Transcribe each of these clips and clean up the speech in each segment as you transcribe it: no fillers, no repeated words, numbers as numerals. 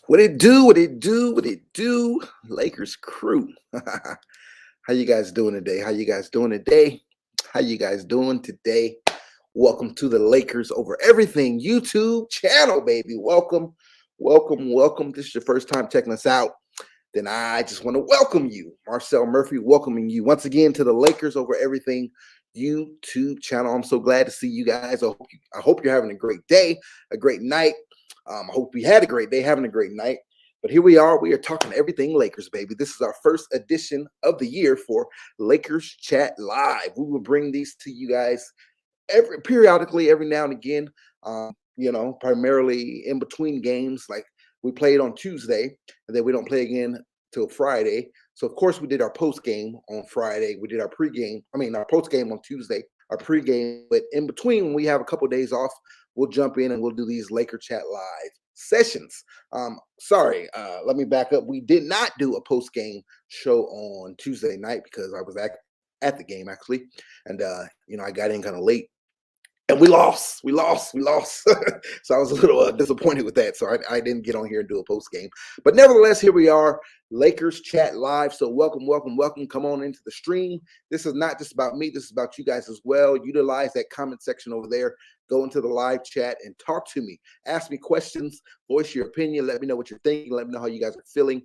What it do? What it do? What it do? Lakers crew. How you guys doing today? How you guys doing today? How you guys doing today? Welcome to the Lakers Over Everything YouTube channel, baby. Welcome, welcome, welcome. This is your first time checking us out. Then I just want to welcome you, Marcel Murphy, welcoming you once again to the Lakers Over Everything YouTube channel. I'm so glad to see you guys. I hope you're having a great day, a great night. I hope we had a great day, having a great night. But here we are. We are talking everything Lakers, baby. This is our first edition of the year for Lakers Chat Live. We will bring these to you guys periodically, every now and again. Primarily in between games. Like we played on Tuesday, and then we don't play again till Friday. So of course we did our post game on Friday. We did our pregame. Our post game on Tuesday. Our pregame. But in between, when we have a couple of days off, we'll jump in and we'll do these Laker Chat Live sessions. Let me back up. We did not do a post-game show on Tuesday night because I was at the game, actually. And, I got in kind of late. And we lost. So I was a little disappointed with that. So I didn't get on here and do a post game. But nevertheless, here we are, Lakers Chat Live. So welcome. Come on into the stream. This is not just about me. This is about you guys as well. Utilize that comment section over there. Go into the live chat and talk to me. Ask me questions. Voice your opinion. Let me know what you're thinking. Let me know how you guys are feeling.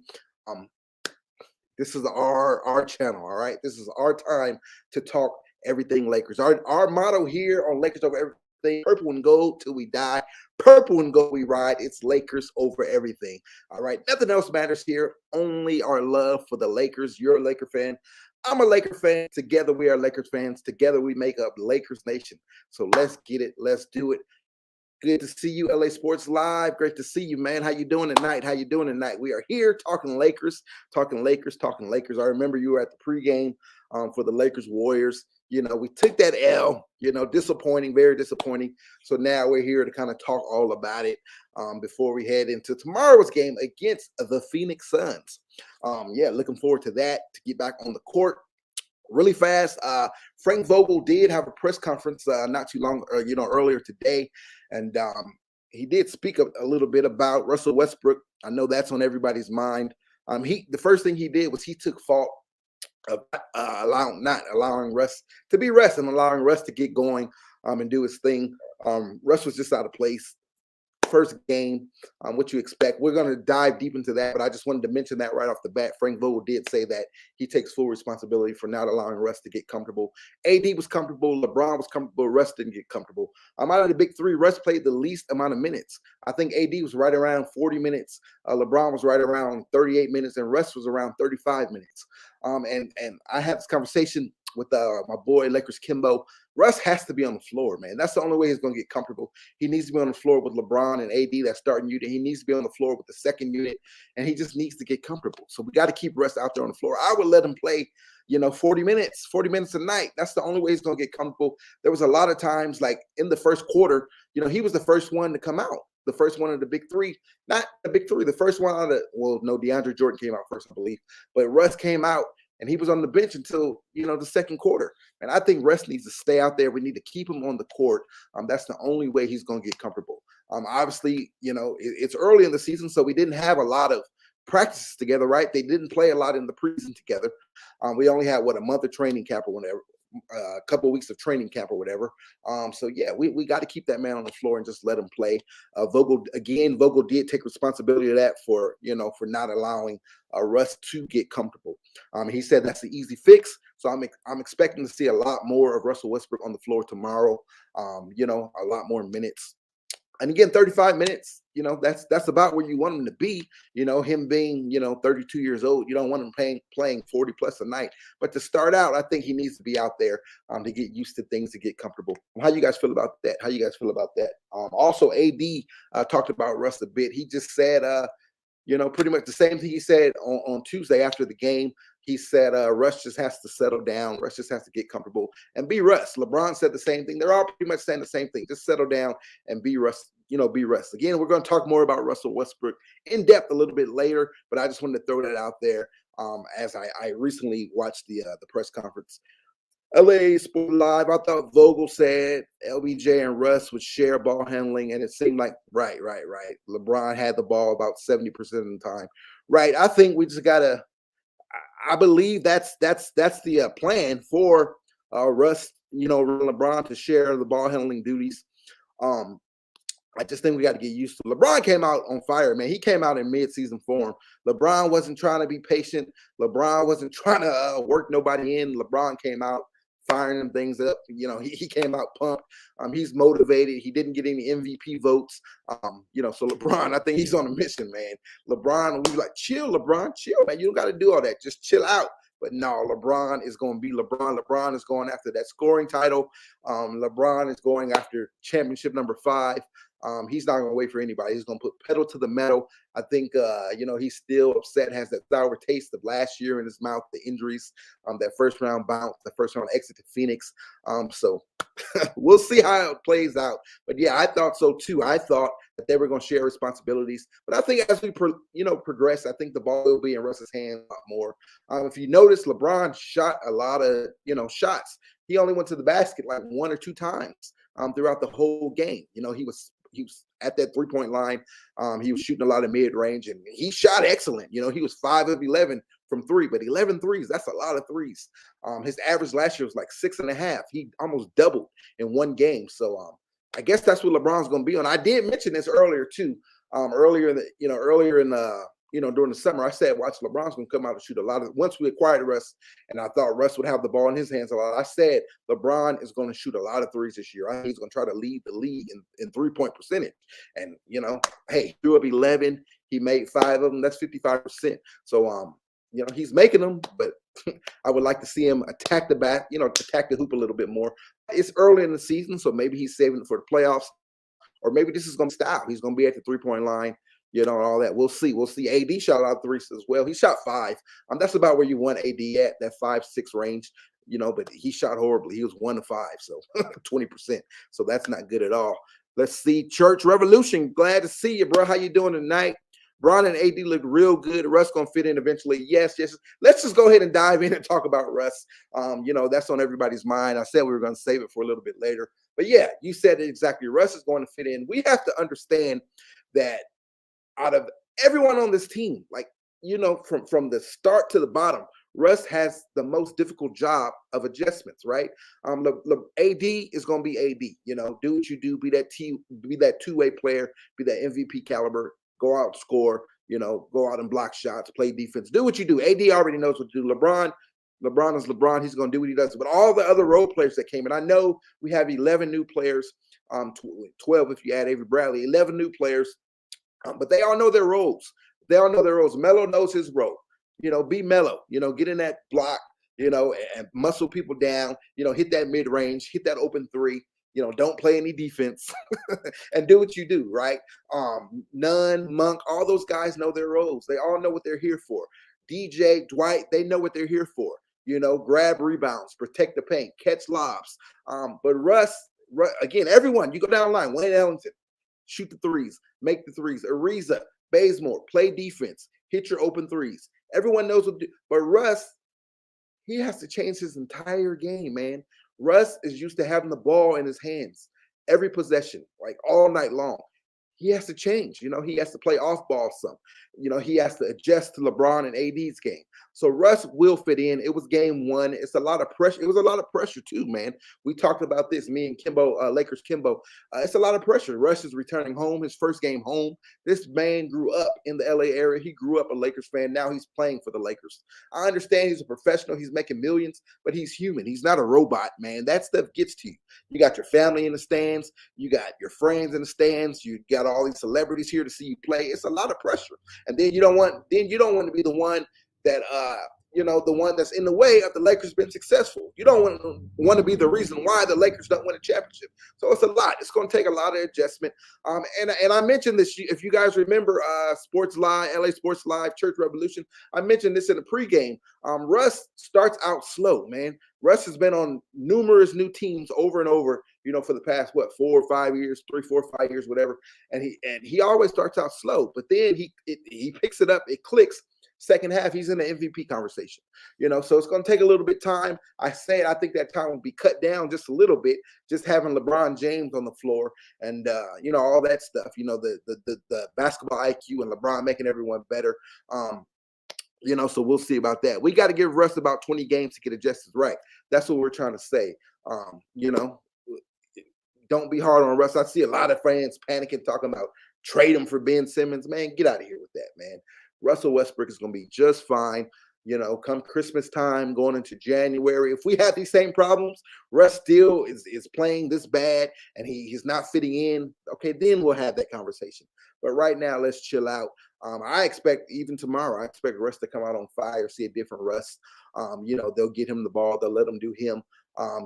This is our channel, all right? This is our time to talk everything Lakers. Our motto here on Lakers Over Everything, purple and gold till we die, purple and gold we ride. It's Lakers over everything. All right, nothing else matters here, only our love for the Lakers. You're a Laker fan. I'm a Laker fan. Together we are Lakers fans. Together we make up Lakers Nation. So let's get it. Let's do it. Good to see you, LA Sports Live. Great to see you, man. How you doing tonight? We are here talking Lakers. I remember you were at the pregame for the Lakers Warriors. We took that L, disappointing, very disappointing. So now we're here to kind of talk all about it before we head into tomorrow's game against the Phoenix Suns. Looking forward to that, to get back on the court. Really fast, Frank Vogel did have a press conference not too long, earlier today, and he did speak a little bit about Russell Westbrook. I know that's on everybody's mind. The first thing he did was he took fault of not allowing Russ to be Russ and allowing Russ to get going and do his thing. Russ was just out of place. First game, what you expect. We're going to dive deep into that, but I just wanted to mention that right off the bat. Frank Vogel did say that he takes full responsibility for not allowing Russ to get comfortable. AD was comfortable, LeBron was comfortable, Russ didn't get comfortable. Out of the big three, Russ played the least amount of minutes. I think AD was right around 40 minutes, LeBron was right around 38 minutes, and Russ was around 35 minutes. And I had this conversation with my boy Lakers Kimbo. Russ has to be on the floor, man. That's the only way he's going to get comfortable. He needs to be on the floor with LeBron and AD, that starting unit. He needs to be on the floor with the second unit, and he just needs to get comfortable. So we got to keep Russ out there on the floor. I would let him play, 40 minutes a night. That's the only way he's going to get comfortable. There was a lot of times, like in the first quarter, he was the first one to come out. The first one of the big three, not the big three, the first one out of, DeAndre Jordan came out first, I believe. But Russ came out, and he was on the bench until, the second quarter. And I think Russ needs to stay out there. We need to keep him on the court. That's the only way he's going to get comfortable. Obviously, it's early in the season, so we didn't have a lot of practices together, right? They didn't play a lot in the preseason together. We only had, a month of training camp or whatever. A couple of weeks of training camp or whatever. We got to keep that man on the floor and just let him play. Vogel did take responsibility of that for not allowing Russ to get comfortable. He said that's the easy fix. So I'm expecting to see a lot more of Russell Westbrook on the floor tomorrow. A lot more minutes. And again, 35 minutes, that's about where you want him to be. Him being, 32 years old, you don't want him playing 40 plus a night. But to start out, I think he needs to be out there to get used to things, to get comfortable. How you guys feel about that? Also, AD talked about Russ a bit. He just said, pretty much the same thing he said on Tuesday after the game. He said Russ just has to settle down. Russ just has to get comfortable and be Russ. LeBron said the same thing. They're all pretty much saying the same thing. Just settle down and be Russ. Be Russ. Again, we're going to talk more about Russell Westbrook in depth a little bit later, but I just wanted to throw that out there as I recently watched the press conference. LA Sport Live, I thought Vogel said LBJ and Russ would share ball handling, and it seemed like right. LeBron had the ball about 70% of the time. Right. I think we just gotta. I believe that's the plan for Russ. LeBron to share the ball handling duties. Um, I just think we got to get used to. LeBron came out on fire, man. He came out in mid-season form. LeBron wasn't trying to be patient. LeBron wasn't trying to work nobody in. LeBron came out firing them things up. He came out pumped. He's motivated. He didn't get any MVP votes. So LeBron, I think he's on a mission, man. LeBron, we like, chill, LeBron, chill, man. You don't got to do all that. Just chill out. But no, LeBron is going to be LeBron. LeBron is going after that scoring title. LeBron is going after championship number 5. He's not going to wait for anybody. He's going to put pedal to the metal. I think, he's still upset, has that sour taste of last year in his mouth, the injuries, that first round bounce, the first round exit to Phoenix. So we'll see how it plays out. But yeah, I thought so too. I thought that they were going to share responsibilities. But I think as we, progress, I think the ball will be in Russ's hands a lot more. If you notice, LeBron shot a lot of, shots. He only went to the basket like 1 or 2 times throughout the whole game. He was at that 3-point line. He was shooting a lot of mid-range, and he shot excellent. He was 5 of 11 from 3, but 11 threes, that's a lot of threes. His average last year was like 6.5. He almost doubled in one game. So I guess that's what LeBron's going to be on. I did mention this earlier too. During the summer, I said, watch, LeBron's going to come out and shoot a lot of, once we acquired Russ, and I thought Russ would have the ball in his hands a lot. I said, LeBron is going to shoot a lot of threes this year. I think he's going to try to lead the league in 3-point percentage. And, hey, he threw up 11. He made 5 of them. That's 55%. So, he's making them, but I would like to see him attack the attack the hoop a little bit more. It's early in the season, so maybe he's saving it for the playoffs, or maybe this is going to style. He's going to be at the 3-point line. And all that. We'll see. AD shot a lot of threes as well. He shot 5. That's about where you want AD at, that 5-6 range. But he shot horribly. He was 1 of 5, so 20%. So that's not good at all. Let's see. Church Revolution. Glad to see you, bro. How you doing tonight? Bron and AD look real good. Russ gonna fit in eventually. Yes. Let's just go ahead and dive in and talk about Russ. That's on everybody's mind. I said we were gonna save it for a little bit later. But yeah, you said it exactly. Russ is going to fit in. We have to understand that out of everyone on this team, from the start to the bottom, Russ has the most difficult job of adjustments, right? AD is going to be AD. Do what you do. Be that two-way player. Be that MVP caliber. Go out, score. Go out and block shots. Play defense. Do what you do. AD already knows what to do. LeBron is LeBron. He's going to do what he does. But all the other role players that came in, I know we have 11 new players. 12 if you add Avery Bradley. 11 new players. But they all know their roles. Melo knows his role. Be Melo. Get in that block, and muscle people down, hit that mid-range, hit that open 3, don't play any defense and do what you do, right? Nunn, Monk, all those guys know their roles. They all know what they're here for. DJ, Dwight, they know what they're here for. Grab rebounds, protect the paint, catch lobs. But Russ, again, everyone, you go down the line, Wayne Ellington, shoot the threes, make the threes. Ariza, Bazemore, play defense, hit your open threes. Everyone knows what to do. But Russ, he has to change his entire game, man. Russ is used to having the ball in his hands every possession, like all night long. He has to change. He has to play off ball some. He has to adjust to LeBron and AD's game. So Russ will fit in. It was game 1. It's a lot of pressure. It was a lot of pressure too, man. We talked about this, me and Kimbo, Lakers Kimbo. It's a lot of pressure. Russ is returning home, his first game home. This man grew up in the LA area. He grew up a Lakers fan. Now he's playing for the Lakers. I understand he's a professional. He's making millions, but he's human. He's not a robot, man. That stuff gets to you. You got your family in the stands. You got your friends in the stands. You got all these celebrities here to see you play. It's a lot of pressure. And then you don't want to be the one that the one that's in the way of the Lakers being successful. You don't want to be the reason why the Lakers don't win a championship. So it's a lot. It's going to take a lot of adjustment. And I mentioned this, if you guys remember Sports Live, LA Sports Live, Church Revolution, I mentioned this in the pregame. Russ starts out slow, man. Russ has been on numerous new teams over and over, for the past 4 or 5 years, 3, 4, 5 years, whatever. And he always starts out slow, but then he picks it up, it clicks. second half, he's in the MVP conversation. So it's going to take a little bit of time. I think that time will be cut down just a little bit, just having LeBron James on the floor and, all that stuff, the basketball IQ and LeBron making everyone better. So we'll see about that. We got to give Russ about 20 games to get adjusted right. That's what we're trying to say. Don't be hard on Russ. I see a lot of fans panicking, talking about trade him for Ben Simmons. Man, get out of here with that, man. Russell Westbrook is going to be just fine. Come Christmas time, going into January. If we have these same problems, Russ still is playing this bad and he's not fitting in, okay, then we'll have that conversation. But right now, let's chill out. I expect even tomorrow, I expect Russ to come out on fire, see a different Russ. They'll get him the ball. They'll let him do him.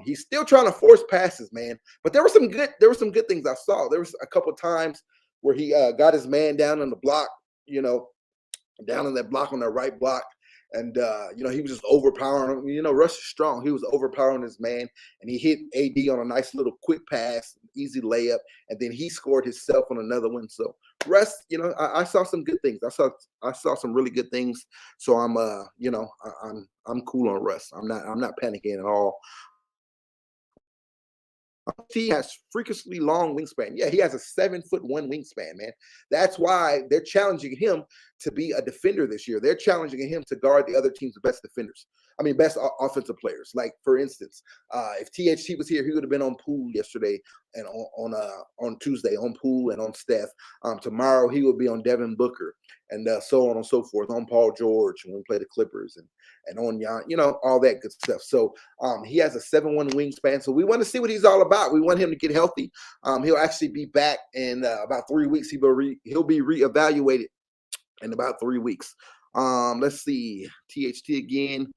He's still trying to force passes, man. But there were some good things I saw. There was a couple of times where he got his man down on the block, down in that block on that right block. And, he was just overpowering him. Russ is strong. He was overpowering his man. And he hit AD on a nice little quick pass, easy layup. And then he scored himself on another one. So Russ, I saw some good things. I saw some really good things. So I'm cool on Russ. I'm not panicking at all. He has freakishly long wingspan. Yeah, he has a 7'1" wingspan, man. That's why they're challenging him to be a defender this year. They're challenging him to guard the other team's best defenders. Best offensive players. Like, for instance, if THT was here, he would have been on Poole yesterday and on Tuesday, on Poole and on Steph. Tomorrow, he would be on Devin Booker and so on and so forth, on Paul George when we play the Clippers and on Jan, all that good stuff. So he has a 7'1" wingspan. So we want to see what he's all about. We want him to get healthy. He'll actually be back in about 3 weeks. He'll be reevaluated in about 3 weeks. Let's see. THT again.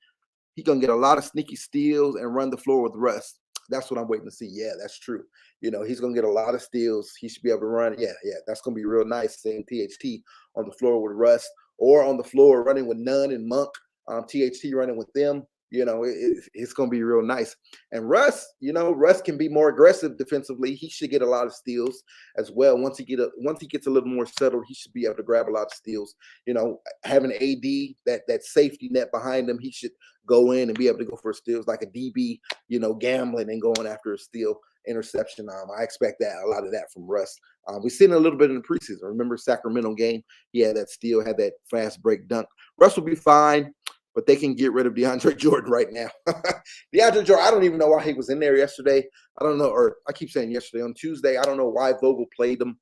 He's going to get a lot of sneaky steals and run the floor with Russ. That's what I'm waiting to see. Yeah, that's true. He's going to get a lot of steals. He should be able to run. Yeah. That's going to be real nice seeing THT on the floor with Russ or on the floor running with Nunn and Monk. THT running with them. It's going to be real nice. And Russ, Russ can be more aggressive defensively. He should get a lot of steals as well. Once he gets a little more settled, he should be able to grab a lot of steals. Having AD, that safety net behind him, he should go in and be able to go for steals like a DB, gambling and going after a steal, interception. I expect a lot of that from Russ. We've seen a little bit in the preseason. Remember Sacramento game? Yeah, that steal, had that fast break dunk. Russ will be fine. But they can get rid of DeAndre Jordan right now. DeAndre Jordan, I don't even know why he was in there yesterday. I don't know, or I keep saying yesterday. On Tuesday, I don't know why Vogel played him.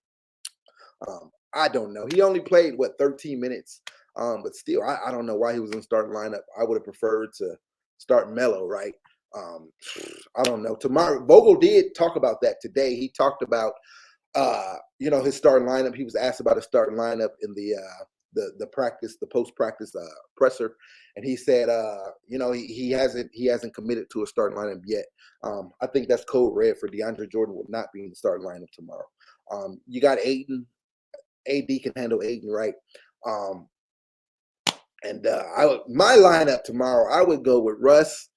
I don't know. He only played, 13 minutes? But still, I don't know why he was in the starting lineup. I would have preferred to start Melo, right? I don't know. Tomorrow, Vogel did talk about that today. He talked about, his starting lineup. He was asked about his starting lineup in the post-practice presser, and he said, he hasn't committed to a starting lineup yet. I think that's code red for DeAndre Jordan will not be in the starting lineup tomorrow. You got Aiden. AD can handle Aiden, right? My lineup tomorrow, I would go with Russ,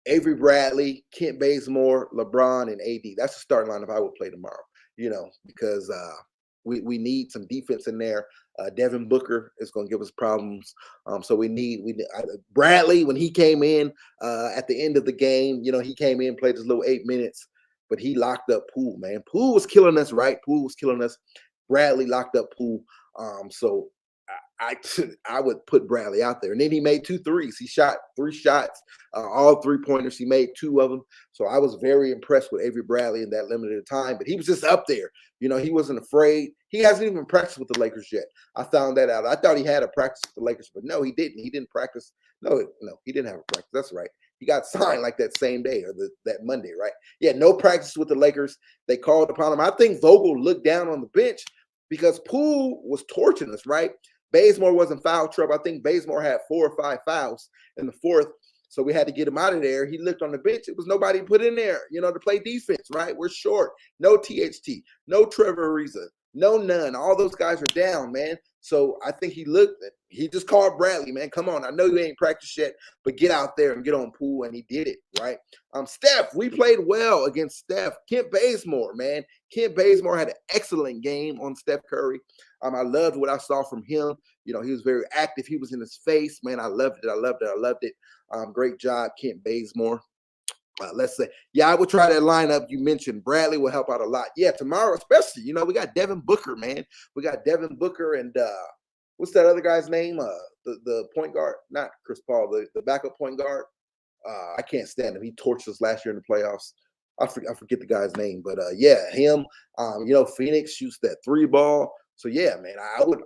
Avery Bradley, Kent Bazemore, LeBron, and AD. That's the starting lineup I would play tomorrow. Because we need some defense in there. Devin Booker is going to give us problems. So we need Bradley, when he came in at the end of the game, he came in, played his little 8 minutes, but he locked up Poole, man. Poole was killing us, right? Poole was killing us. Bradley locked up Poole. So I would put Bradley out there. And then he made 2 threes. He shot 3 shots, all 3-pointers. He made 2 of them. So I was very impressed with Avery Bradley in that limited time. But he was just up there. He wasn't afraid. He hasn't even practiced with the Lakers yet. I found that out. I thought he had a practice with the Lakers, but no, he didn't. He didn't practice. No, he didn't have a practice. That's right. He got signed like that same day or that Monday, right? Yeah, no practice with the Lakers. They called upon him. I think Vogel looked down on the bench because Poole was torching us, right? Bazemore was in foul trouble. I think Bazemore had 4 or 5 fouls in the fourth. So we had to get him out of there. He looked on the bench. It was nobody put in there, to play defense, right? We're short. No THT. No Trevor Ariza. no Nunn. All those guys are down, man. So I think he just called Bradley, man. Come on. I know you ain't practiced yet, but get out there and get on pool. And he did it, right? Steph, we played well against Steph. Kent Bazemore, man. Kent Bazemore had an excellent game on Steph Curry. I loved what I saw from him. He was very active. He was in his face, man. I loved it. I loved it. I loved it. Great job, Kent Bazemore. Let's say, I would try that lineup you mentioned. Bradley will help out a lot. Yeah, tomorrow especially. We got Devin Booker, man. We got Devin Booker and what's that other guy's name? The point guard, not Chris Paul, the backup point guard. I can't stand him. He torched us last year in the playoffs. I forget the guy's name, but him. Phoenix shoots that 3 ball. So yeah, man, I would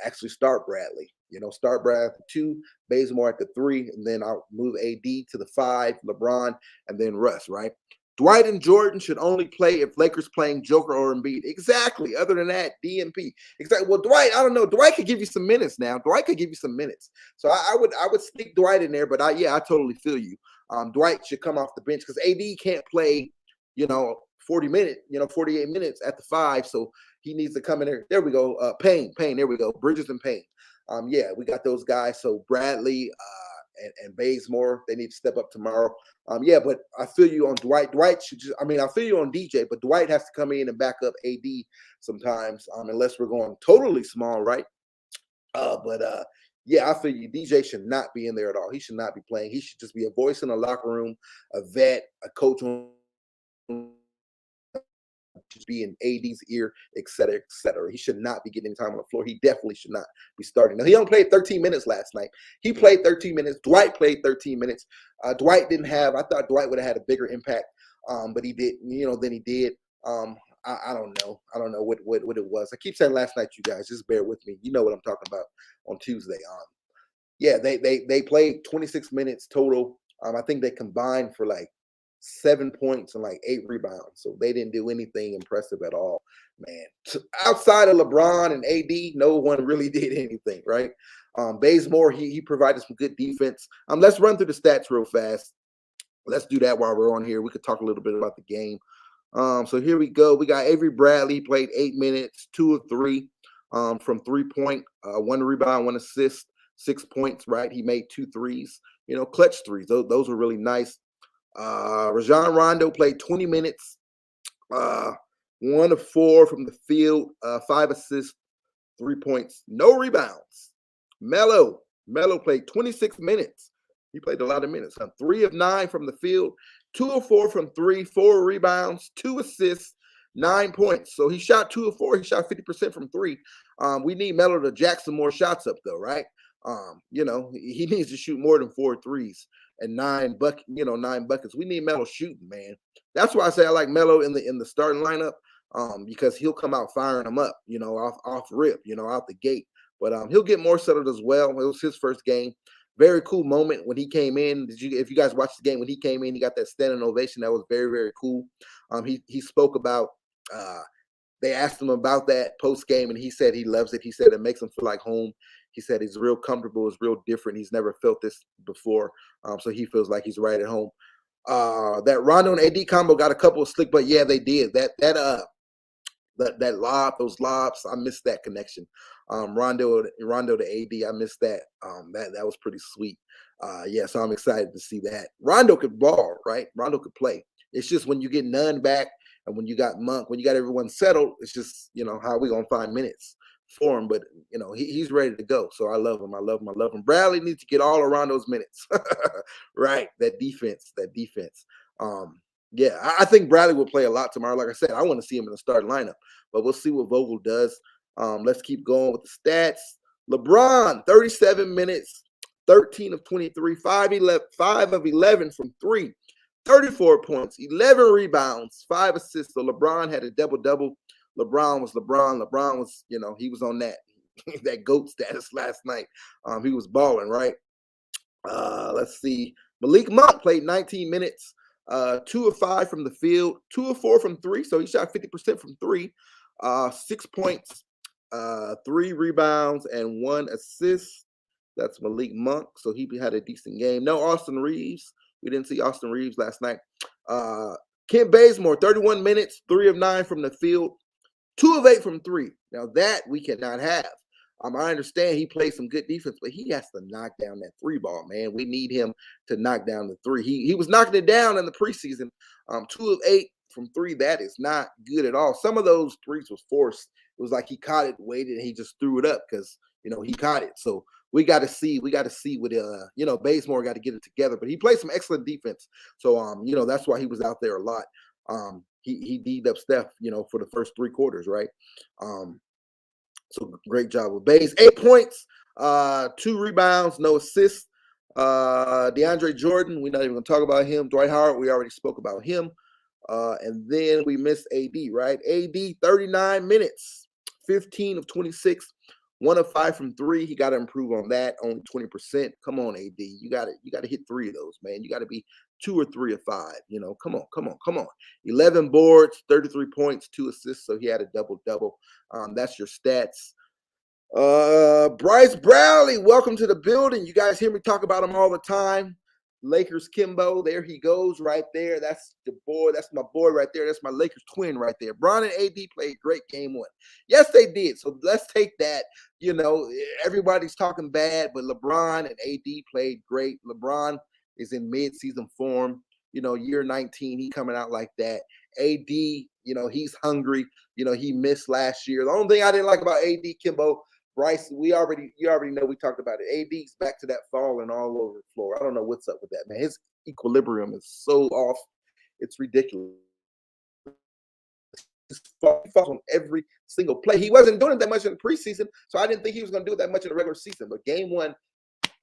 actually start Bradley. Start Bradley at the 2, Bazemore at the 3, and then I'll move AD to the 5, LeBron, and then Russ. Right? Dwight and Jordan should only play if Lakers playing Joker or Embiid. Exactly. Other than that, DMP. Exactly. Well, Dwight, I don't know. Dwight could give you some minutes now. Dwight could give you some minutes. So I would sneak Dwight in there, but I totally feel you. Dwight should come off the bench because AD can't play, 40 minutes, 48 minutes at the 5. So he needs to come in there. There we go. Payne. There we go. Bridges and Payne. We got those guys. So Bradley and Bazemore, they need to step up tomorrow. But I feel you on Dwight. Dwight should I feel you on DJ, but Dwight has to come in and back up AD sometimes, unless we're going totally small, right? I feel you. DJ should not be in there at all. He should not be playing. He should just be a voice in the locker room, a vet, a coach just be in AD's ear, et cetera, et cetera. He should not be getting time on the floor. He definitely should not be starting. Now, he only played 13 minutes last night. He played 13 minutes. Dwight played 13 minutes. Dwight didn't have – I thought Dwight would have had a bigger impact, but he did, than he did. I don't know. I don't know what it was. I keep saying last night, you guys. Just bear with me. You know what I'm talking about on Tuesday. They played 26 minutes total. I think they combined for like 7 points and like 8 rebounds. So they didn't do anything impressive at all, man. Outside of LeBron and AD, no one really did anything, right? Bazemore, he provided some good defense. Let's run through the stats real fast. Let's do that while we're on here. We could talk a little bit about the game. So here we go. We got Avery Bradley, played 8 minutes, 2 of 3 from 3-point, 1 rebound, 1 assist, 6 points, right? He made 2 threes, clutch threes. Those were really nice. Rajon Rondo played 20 minutes, 1 of 4 from the field, 5 assists, 3 points, no rebounds. Melo played 26 minutes. He played a lot of minutes. 3 of 9 from the field, 2 of 4 from 3, 4 rebounds, 2 assists, 9 points. So he shot 2 of 4. He shot 50% from 3. We need Melo to jack some more shots up, though, right? He needs to shoot more than 4 threes and 9 buckets. We need Melo shooting, man. That's why I say I like Melo in the starting lineup, because he'll come out firing them up, off rip, out the gate. But he'll get more settled as well. It was his first game. Very cool moment when he came in. If you guys watched the game when he came in, he got that standing ovation. That was very, very cool. He spoke about. They asked him about that post game, and he said he loves it. He said it makes him feel like home. He said he's real comfortable. It's real different. He's never felt this before, so he feels like he's right at home. That Rondo and AD combo got a couple of slick, but yeah, they did that lob, those lobs. I missed that connection. Rondo to AD, I missed that. That was pretty sweet. So I'm excited to see that. Rondo could ball, right? Rondo could play. It's just when you get Nunn back and when you got Monk, when you got everyone settled, it's just, how we going to find minutes for him. But, he's ready to go. So I love him. I love him. Bradley needs to get all around those minutes. Right. That defense. I think Bradley will play a lot tomorrow. Like I said, I want to see him in the starting lineup, but we'll see what Vogel does. Let's keep going with the stats. LeBron, 37 minutes, 13 of 23, 5 of 11 from 3, 34 points, 11 rebounds, 5 assists. So LeBron had a double-double. LeBron was LeBron. LeBron was, he was on that GOAT status last night. He was balling, right? Let's see. Malik Monk played 19 minutes, 2 of 5 from the field, 2 of 4 from 3. So he shot 50% from 3, 6 points, 3 rebounds, and 1 assist. That's Malik Monk. So he had a decent game. No Austin Reaves. We didn't see Austin Reaves last night. Kent Bazemore, 31 minutes, 3 of 9 from the field, 2 of 8 from 3. Now that we cannot have. I understand he plays some good defense, but he has to knock down that 3 ball, man. We need him to knock down the 3. He was knocking it down in the preseason. 2 of 8 from 3. That is not good at all. Some of those threes was forced. It was like he caught it, waited, and he just threw it up because he caught it. So we got to see what Bazemore got to get it together. But he played some excellent defense. So that's why he was out there a lot. He D'd up Steph, for the first 3 quarters, right? So great job with Baze. 8 points, 2 rebounds, no assists. DeAndre Jordan, we're not even going to talk about him. Dwight Howard, we already spoke about him. And then we missed AD, right? AD, 39 minutes, 15 of 26, 1 of 5 from 3. He got to improve on that, only 20%. Come on, AD. You got to hit 3 of those, man. You got to be 2 or 3 of 5. Come on. 11 boards, 33 points, 2 assists. So he had a double-double. That's your stats. Bryce Bradley, welcome to the building. You guys hear me talk about him all the time. Lakers Kimbo, there he goes right there. That's the boy. That's my boy right there. That's my Lakers twin right there. Bron and AD played great game 1. Yes, they did. So let's take that. Everybody's talking bad, but LeBron and AD played great. LeBron is in mid-season form. Year 19, he coming out like that. AD, he's hungry. He missed last year. The only thing I didn't like about AD, Kimbo, Bryce, you already know, we talked about it. AD's back to that falling all over the floor. I don't know what's up with that, man. His equilibrium is so off. It's ridiculous. He falls on every single play. He wasn't doing it that much in the preseason, so I didn't think he was going to do it that much in the regular season. But game 1,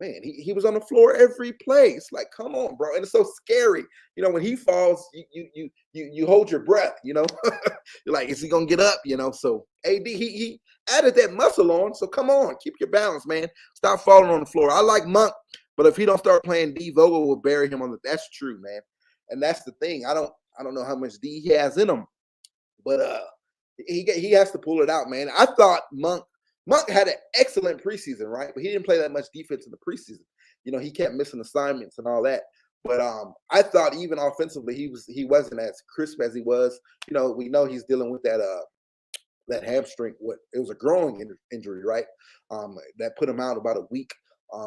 man, he was on the floor every play. It's like, come on, bro. And it's so scary. When he falls, you hold your breath, You're like, is he gonna get up? So AD, he added that muscle on. So come on, keep your balance, man. Stop falling on the floor. I like Monk, but if he don't start playing D, Vogel will bury him on the. That's true, man. And that's the thing. I don't know how much D he has in him, but he has to pull it out, man. I thought Monk had an excellent preseason, right? But he didn't play that much defense in the preseason. He kept missing assignments and all that. But I thought even offensively, he wasn't as crisp as he was. We know he's dealing with that hamstring. It was a growing injury, right? That put him out about a week.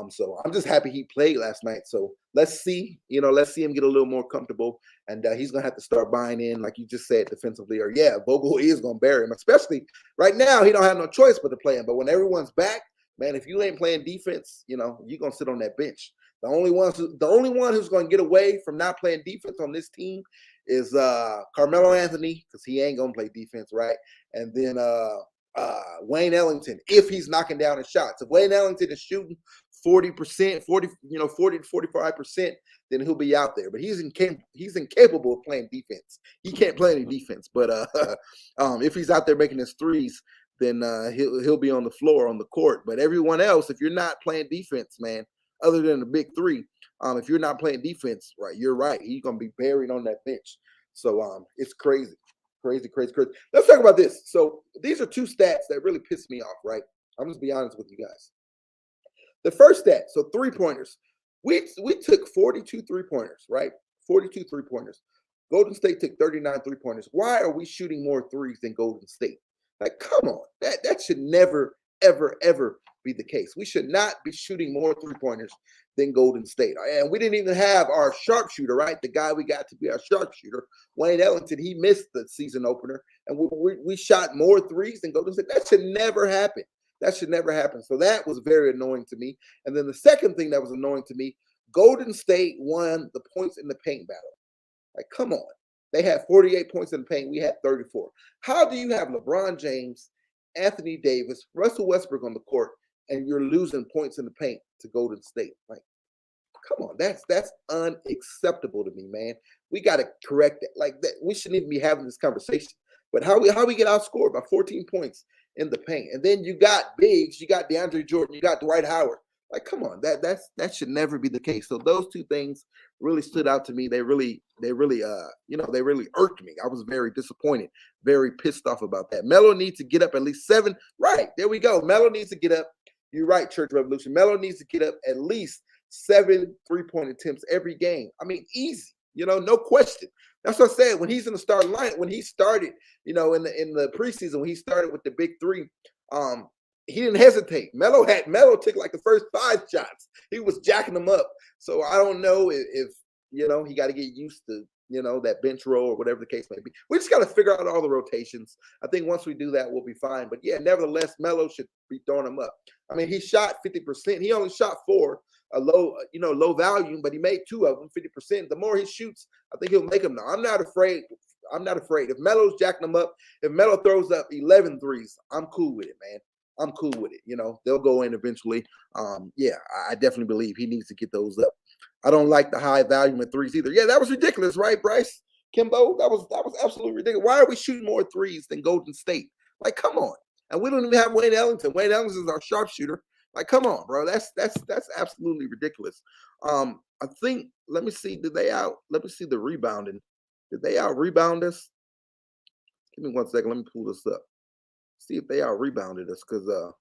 So I'm just happy he played last night. So let's see him get a little more comfortable, and he's gonna have to start buying in, like you just said, defensively. Or Vogel is gonna bury him, especially right now. He don't have no choice but to play him. But when everyone's back, man, if you ain't playing defense, you're gonna sit on that bench. The only one who's gonna get away from not playing defense on this team is Carmelo Anthony, because he ain't gonna play defense, right? And then Wayne Ellington, if he's knocking down his shots. If Wayne Ellington is shooting 40%, 40 to 45%, then he'll be out there. But he's incapable of playing defense. He can't play any defense. But if he's out there making his threes, then he'll be on the floor, on the court. But everyone else, if you're not playing defense, man, other than the big 3, if you're not playing defense, right, you're right. He's gonna be buried on that bench. So it's crazy. Crazy. Let's talk about this. So these are 2 stats that really piss me off, right? I'm just be honest with you guys. The first stat, so 3-pointers. We took 42 3-pointers, right? 42 3-pointers. Golden State took 39 3-pointers. Why are we shooting more threes than Golden State? Like, come on. That should never, ever be the case. We should not be shooting more 3-pointers than Golden State. And we didn't even have our sharpshooter, right? The guy we got to be our sharpshooter, Wayne Ellington. He missed the season opener, and we shot more threes than Golden State. That should never happen. So that was very annoying to me. And then the second thing that was annoying to me, Golden State won the points in the paint battle. Like, come on. They had 48 points in the paint. We had 34. How do you have LeBron James, Anthony Davis, Russell Westbrook on the court, and you're losing points in the paint to Golden State? Like, come on, that's unacceptable to me, man. We got to correct that. Like, that, we shouldn't even be having this conversation. But how we get outscored by 14 points in the paint, and then you got bigs, you got DeAndre Jordan, you got Dwight Howard. Like, come on, that should never be the case. So those 2 things really stood out to me. They really irked me. I was very disappointed, very pissed off about that. Melo needs to get up at least 7. Right, there we go. Melo needs to get up. You're right, Church Revolution. Melo needs to get up at least 7 3-point attempts every game. I mean, easy. no question. That's what I said. When he's in the starting line, when he started, in the preseason, when he started with the big three, he didn't hesitate. Melo took like the first 5 shots. He was jacking them up. So I don't know if he got to get used to that bench roll or whatever the case may be. We just got to figure out all the rotations. I think once we do that, we'll be fine. But yeah, nevertheless, Melo should be throwing them up. I mean, he shot 50%. He only shot 4, a low volume, but he made 2 of them, 50%. The more he shoots, I think he'll make them now. I'm not afraid. If Melo's jacking them up, if Melo throws up 11 threes, I'm cool with it, man. I'm cool with it. They'll go in eventually. Yeah, I definitely believe he needs to get those up. I don't like the high volume of threes either. Yeah, that was ridiculous, right, Bryce? Kimbo, that was absolutely ridiculous. Why are we shooting more threes than Golden State? Like, come on. And we don't even have Wayne Ellington. Wayne Ellington is our sharpshooter. Like, come on, bro. That's absolutely ridiculous. I think, let me see the rebounding. Did they out rebound us? Give me 1 second. Let me pull this up. See if they out rebounded us, because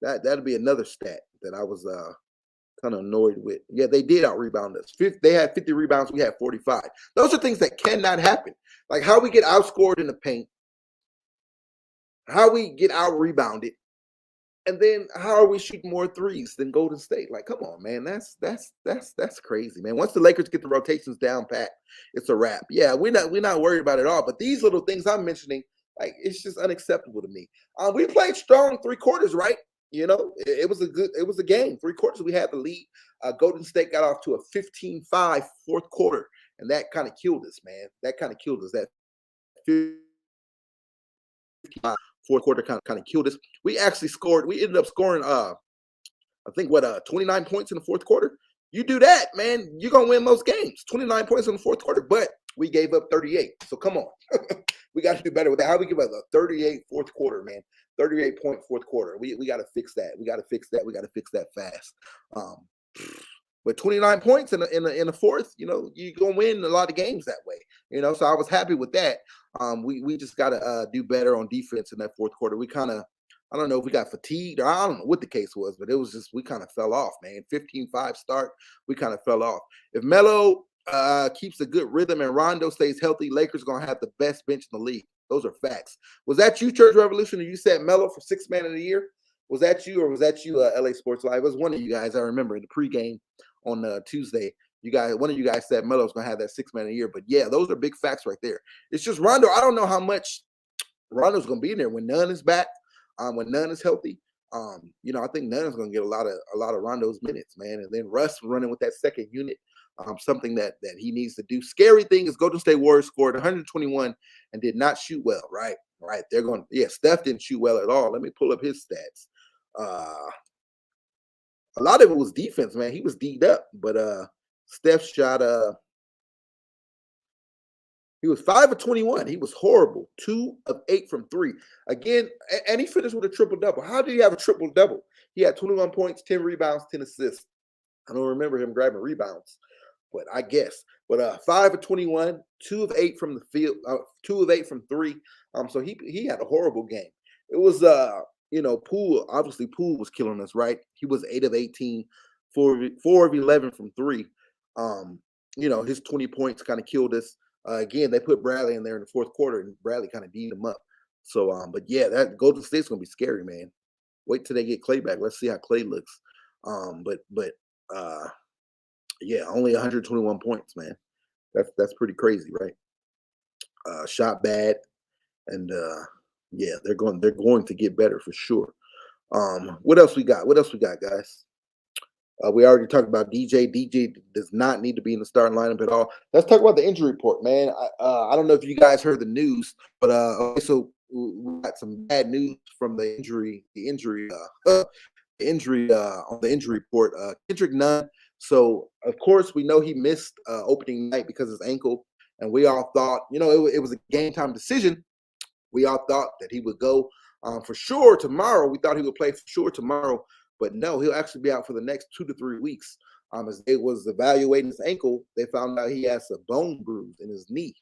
that'd be another stat that I was kind of annoyed with. Yeah, they did out rebound us. They had 50 rebounds. We had 45. Those are things that cannot happen. Like how we get outscored in the paint, how we get out rebounded, and then how are we shooting more threes than Golden State? Like, come on, man. That's crazy, man. Once the Lakers get the rotations down pat, it's a wrap. Yeah, we're not worried about it all. But these little things I'm mentioning, like, it's just unacceptable to me. We played strong 3 quarters, right? It was a game. 3 quarters, we had the lead. Golden State got off to a 15-5 fourth quarter, and that kind of killed us, man. That kind of killed us. That 15-5 fourth quarter kind of killed us. We actually scored. We ended up scoring, I think, 29 points in the fourth quarter. You do that, man, you're going to win most games. 29 points in the fourth quarter, but we gave up 38. So come on. We got to do better with that. How we give up a 38 fourth quarter, man? 38-point fourth quarter. We got to fix that. We got to fix that fast. But 29 points in the fourth, you're gonna win a lot of games that way. So I was happy with that. We just got to do better on defense in that fourth quarter. We kind of, I don't know if we got fatigued or I don't know what the case was, but it was just, we kind of fell off, man. 15-5 start, we kind of fell off. If Melo keeps a good rhythm and Rondo stays healthy, Lakers gonna have the best bench in the league. Those are facts. Was that you, Church Revolution, or you said Melo for 6th man of the year? Was that you, or was that you, LA Sports Live? It was one of you guys. I remember in the pregame on Tuesday. One of you guys said Melo's gonna have that 6th man of the year. But yeah, those are big facts right there. It's just Rondo. I don't know how much Rondo's gonna be in there when Nunn is back. When Nunn is healthy. I think Nunn is gonna get a lot of Rondo's minutes, man. And then Russ running with that second unit. Something that he needs to do. Scary thing is Golden State Warriors scored 121 and did not shoot well, right? Right. They're going, yeah, Steph didn't shoot well at all. Let me pull up his stats. A lot of it was defense, man. He was D'd up, but Steph shot he was 5 of 21. He was horrible. 2 of 8 from 3. Again, and he finished with a triple-double. How did he have a triple-double? He had 21 points, 10 rebounds, 10 assists. I don't remember him grabbing rebounds, but I guess. But 5 of 21, 2 of 8 from the field, 2 of 8 from 3. So he had a horrible game. It was Poole. Obviously, Poole was killing us, right? He was 8 of 18, 4 of 11 from 3. His 20 points kind of killed us. Again, they put Bradley in there in the fourth quarter, and Bradley kind of D'd him up. So, but yeah, that Golden State's gonna be scary, man. Wait till they get Clay back. Let's see how Clay looks. Yeah, only 121 points, man. That's pretty crazy, right? Shot bad, and yeah, they're going to get better for sure. What else we got? Guys? We already talked about DJ. DJ does not need to be in the starting lineup at all. Let's talk about the injury report, man. I don't know if you guys heard the news, but okay, so we got some bad news from the injury on the injury report. Kendrick Nunn. So of course we know he missed opening night because of his ankle, and we all thought, it was a game time decision. We all thought that he would go for sure tomorrow. We thought he would play for sure tomorrow. But no, he'll actually be out for the next 2 to 3 weeks. As they was evaluating his ankle, they found out he has a bone bruise in his knee.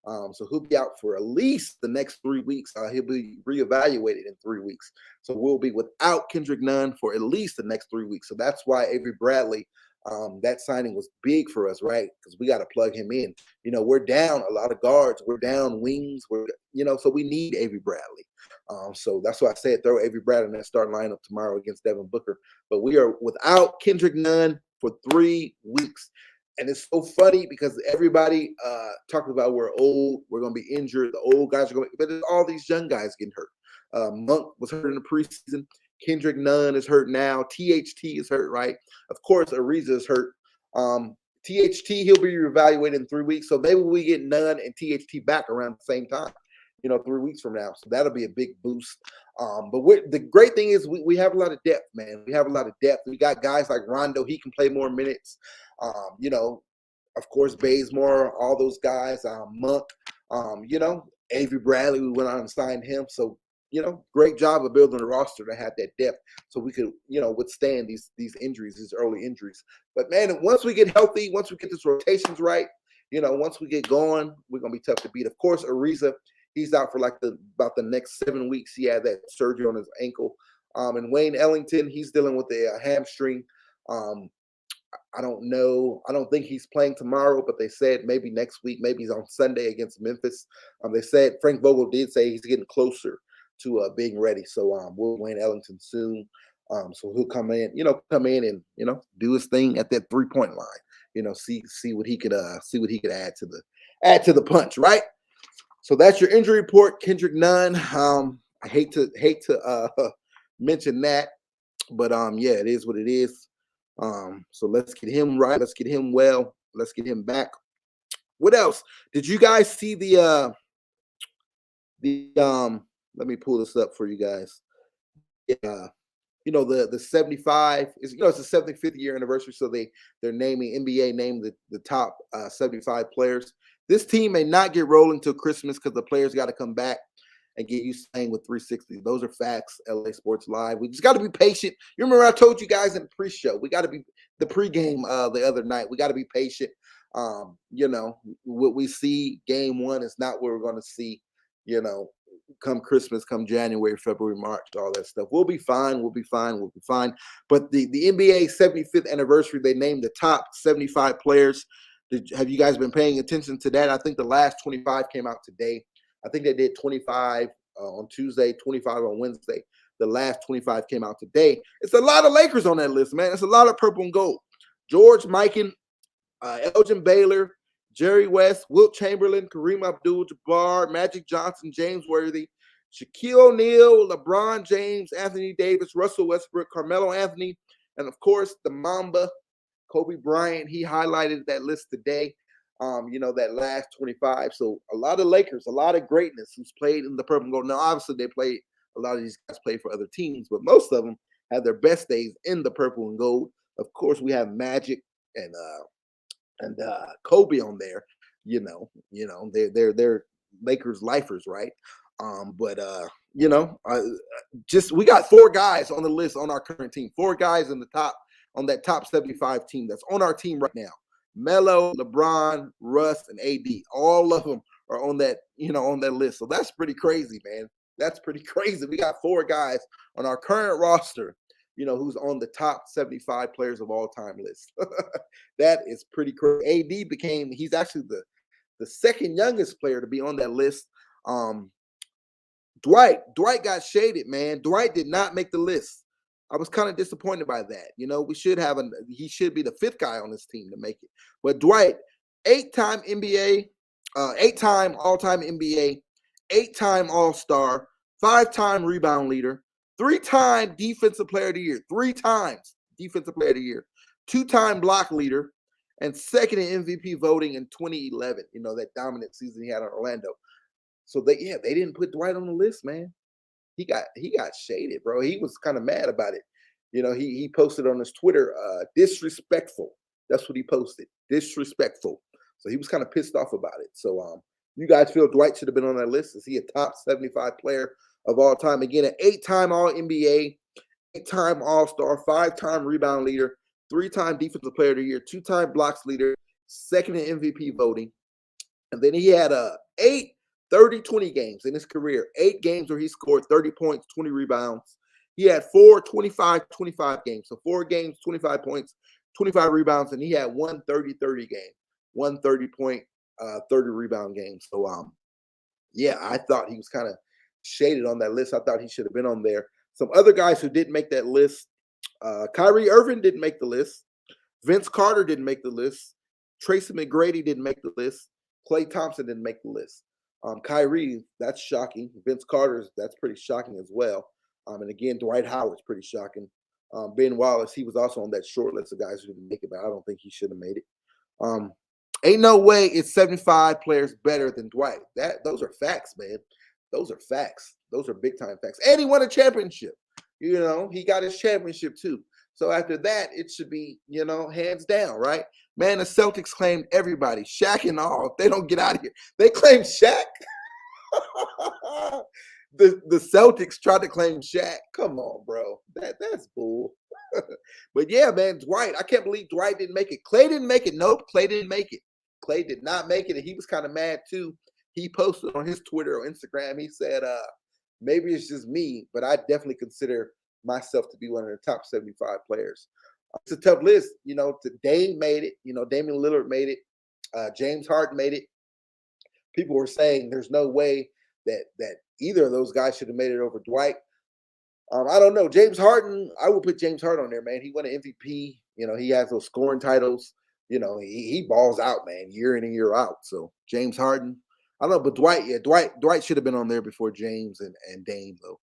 So he'll be out for at least the next 3 weeks. He'll be reevaluated in 3 weeks. So we'll be without Kendrick Nunn for at least the next 3 weeks. So that's why Avery Bradley That signing was big for us, right? Because we got to plug him in. We're down a lot of guards. We're down wings. So we need Avery Bradley. So that's why I said throw Avery Bradley in that starting lineup tomorrow against Devin Booker. But we are without Kendrick Nunn for 3 weeks. And it's so funny because everybody talking about we're old, we're going to be injured, the old guys are going to, but there's all these young guys getting hurt. Monk was hurt in the preseason. Kendrick Nunn is hurt now. THT is hurt, right? Of course, Ariza is hurt. THT, he'll be reevaluated in 3 weeks. So maybe we get Nunn and THT back around the same time, 3 weeks from now. So that'll be a big boost. But the great thing is we have a lot of depth, man. We have a lot of depth. We got guys like Rondo. He can play more minutes. Of course, Bazemore, all those guys, Monk, Avery Bradley, we went out and signed him. So, great job of building a roster to have that depth so we could, withstand these injuries, these early injuries. But, man, once we get healthy, once we get this rotations right, once we get going, we're going to be tough to beat. Of course, Ariza, he's out for about the next 7 weeks. He had that surgery on his ankle. And Wayne Ellington, he's dealing with a hamstring. I don't know. I don't think he's playing tomorrow, but they said maybe next week, maybe he's on Sunday against Memphis. They said Frank Vogel did say he's getting closer to being ready. So we'll Wayne Ellington soon. So he'll come in and do his thing at that 3-point line. See what he could add to the punch, right? So that's your injury report, Kendrick Nunn. I hate to mention that, but yeah, it is what it is. So let's get him right. Let's get him well. Let's get him back. What else? Did you guys see the let me pull this up for you guys. The 75 is, it's the 75th year anniversary. So they're naming NBA named the top 75 players. This team may not get rolling till Christmas because the players got to come back and get used to playing with 360. Those are facts. LA Sports Live. We just got to be patient. You remember I told you guys in the pre-show, we got to be the pregame the other night. We got to be patient. What we see game one is not what we're going to see, come Christmas, come January, February, March, all that stuff. We'll be fine. We'll be fine. We'll be fine. But the NBA 75th anniversary, they named the top 75 players. Have you guys been paying attention to that? I think the last 25 came out today. I think they did 25 on Tuesday, 25 on Wednesday. The last 25 came out today. It's a lot of Lakers on that list, man. It's a lot of purple and gold. George Mikan, Elgin Baylor, Jerry West, Wilt Chamberlain, Kareem Abdul-Jabbar, Magic Johnson, James Worthy, Shaquille O'Neal, LeBron James, Anthony Davis, Russell Westbrook, Carmelo Anthony, and, of course, the Mamba, Kobe Bryant. He highlighted that list today. That last 25. So a lot of Lakers, a lot of greatness who's played in the purple and gold. Now, obviously, a lot of these guys play for other teams, but most of them had their best days in the purple and gold. Of course, we have Magic and Kobe on there. They're Lakers lifers, right? We got 4 guys on the list on our current team. 4 guys in the top on that top 75 team that's on our team right now. Melo, LeBron, Russ, and AD. All of them are on that, on that list. So that's pretty crazy, man. That's pretty crazy. We got 4 guys on our current roster, who's on the top 75 players of all time list. That is pretty crazy. He's actually the second youngest player to be on that list. Dwight got shaded, man. Dwight did not make the list. I was kind of disappointed by that. We should have he should be the 5th guy on this team to make it. But Dwight, 8-time NBA, 8-time all-time NBA, 8-time All-Star, 5-time rebound leader, 3-time Defensive Player of the Year, 3 times Defensive Player of the Year, 2-time block leader, and second in MVP voting in 2011. That dominant season he had in Orlando. So they didn't put Dwight on the list, man. He got shaded, bro. He was kind of mad about it. He posted on his Twitter, disrespectful. That's what he posted. Disrespectful. So he was kind of pissed off about it. So you guys feel Dwight should have been on that list? Is he a top 75 player of all time? Again, an 8-time All-NBA, 8-time All-Star, 5-time rebound leader, 3-time Defensive Player of the Year, 2-time blocks leader, second in MVP voting. And then he had 8 30-20 games in his career, 8 games where he scored 30 points, 20 rebounds. He had 4 25-25 games. So 4 games, 25 points, 25 rebounds, and he had 1 30-30 game, 1 30-point, 30 rebound game. So yeah, I thought he was kind of shaded on that list. I thought he should have been on there. Some other guys who didn't make that list, Kyrie Irving didn't make the list. Vince Carter didn't make the list. Tracy McGrady didn't make the list. Klay Thompson didn't make the list. Kyrie, that's shocking. Vince Carter's, that's pretty shocking as well. And again, Dwight Howard's pretty shocking. Ben Wallace, he was also on that short list of guys who didn't make it, but I don't think he should have made it. Ain't no way it's 75 players better than Dwight. Those are facts, man. Those are facts. Those are big time facts. And he won a championship. You know, he got his championship too. So after that, it should be, you know, hands down, right? Man, the Celtics claimed everybody, Shaq and all. If they don't get out of here, they claim Shaq. the Celtics tried to claim Shaq. Come on, bro. That's bull. But yeah, man, Dwight. I can't believe Dwight didn't make it. Klay didn't make it. Nope, Klay didn't make it. Klay did not make it, and he was kind of mad too. He posted on his Twitter or Instagram. He said, maybe it's just me, but I definitely consider myself to be one of the top 75 players. It's a tough list. You know, Dame made it. You know, Damian Lillard made it. James Harden made it. People were saying there's no way that either of those guys should have made it over Dwight. I don't know. James Harden, I would put James Harden on there, man. He won an MVP. You know, he has those scoring titles. You know, he balls out, man, year in and year out. So James Harden, I don't know, but Dwight, yeah, Dwight should have been on there before James and Dame, though.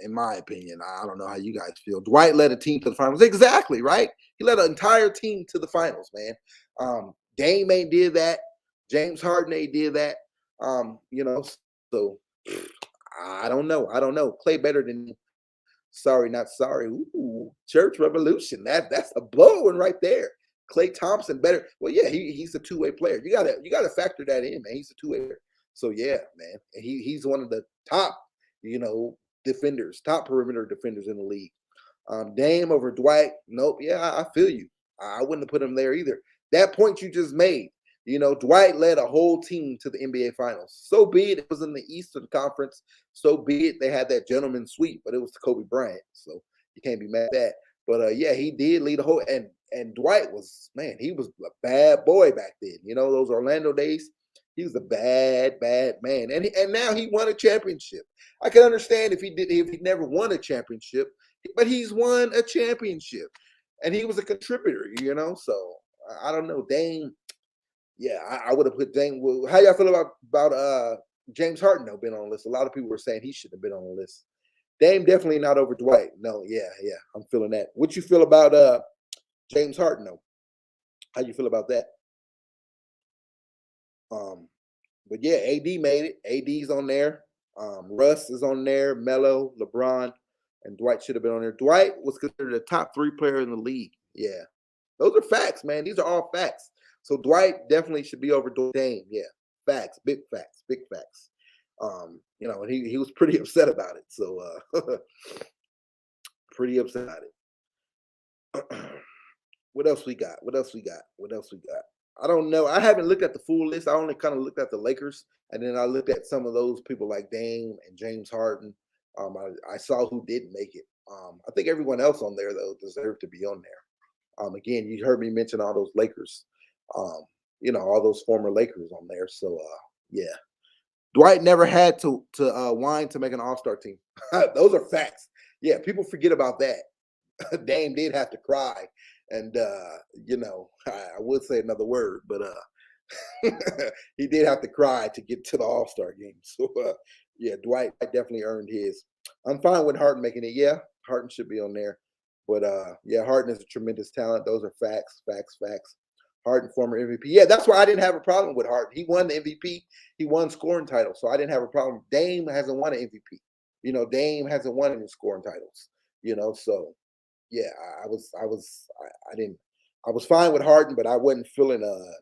In my opinion, I don't know how you guys feel. Dwight led a team to the finals. Exactly, right? He led an entire team to the finals, man. Dame ain't did that. James Harden ain't did that. You know, so I don't know. Klay better than me. Sorry, not sorry. Ooh, Church Revolution. That's a blowing right there. Klay Thompson better. Well, yeah, he's a two-way player. You gotta factor that in, man. He's a two-way player. So yeah, man. And he's one of the top, you know, defenders, top perimeter defenders in the league. Dame over Dwight. Nope. Yeah, I feel you. I wouldn't have put him there either. That point you just made, you know, Dwight led a whole team to the NBA Finals. So be it. It was in the Eastern Conference. So be it. They had that gentleman's sweep, but it was Kobe Bryant. So you can't be mad at that. But yeah, he did lead a whole. And Dwight was, man, he was a bad boy back then. You know, those Orlando days. He was a bad man. And now he won a championship. I can understand if he never won a championship, but he's won a championship. And he was a contributor, you know. So I don't know. Dame, yeah, I would have put Dame. How y'all feel about James Harden though being on the list? A lot of people were saying he should have been on the list. Dame definitely not over Dwight. No, yeah, I'm feeling that. What you feel about James Harden though? How you feel about that? But yeah, AD made it. AD's on there. Russ is on there. Melo, LeBron, and Dwight should have been on there. Dwight was considered a top 3 player in the league. Yeah, those are facts, man. These are all facts. So Dwight definitely should be over Dame. Yeah, facts, big facts, big facts. You know, and he was pretty upset about it. So pretty upset about it. What else we got? I don't know. I haven't looked at the full list. I only kind of looked at the Lakers, and then I looked at some of those people like Dame and James Harden. I saw who didn't make it. I think everyone else on there though deserved to be on there. Again, you heard me mention all those Lakers. You know, all those former Lakers on there. So yeah, Dwight never had to whine to make an All-Star team. Those are facts. Yeah, people forget about that. Dame did have to cry. And, you know, I would say another word, but he did have to cry to get to the All-Star game. So, yeah, Dwight definitely earned his. I'm fine with Harden making it. Yeah, Harden should be on there. But, yeah, Harden is a tremendous talent. Those are facts. Harden, former MVP. Yeah, that's why I didn't have a problem with Harden. He won the MVP. He won scoring titles. So I didn't have a problem. Dame hasn't won an MVP. You know, Dame hasn't won any scoring titles. You know, so. Yeah, I was fine with Harden, but I wasn't feeling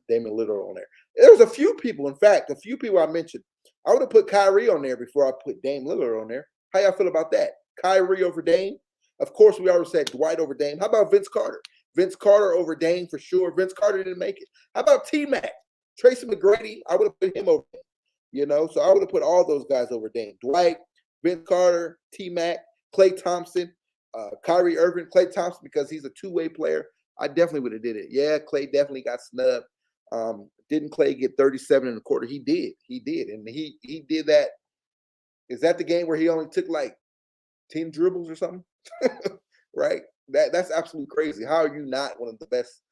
Damian Lillard on there. There was a few people, in fact, I mentioned. I would have put Kyrie on there before I put Dame Lillard on there. How y'all feel about that? Kyrie over Dame? Of course, we already said Dwight over Dame. How about Vince Carter? Vince Carter over Dame for sure. Vince Carter didn't make it. How about T-Mac? Tracy McGrady? I would have put him over Dame. You know, so I would have put all those guys over Dame. Dwight, Vince Carter, T-Mac, Klay Thompson. Kyrie Irving, Klay Thompson, because he's a two-way player. I definitely would have did it. Yeah, Clay definitely got snubbed. Didn't Clay get 37 in the quarter? He did. He did. And he did that. Is that the game where he only took like 10 dribbles or something? Right? That's absolutely crazy. How are you not one of the best?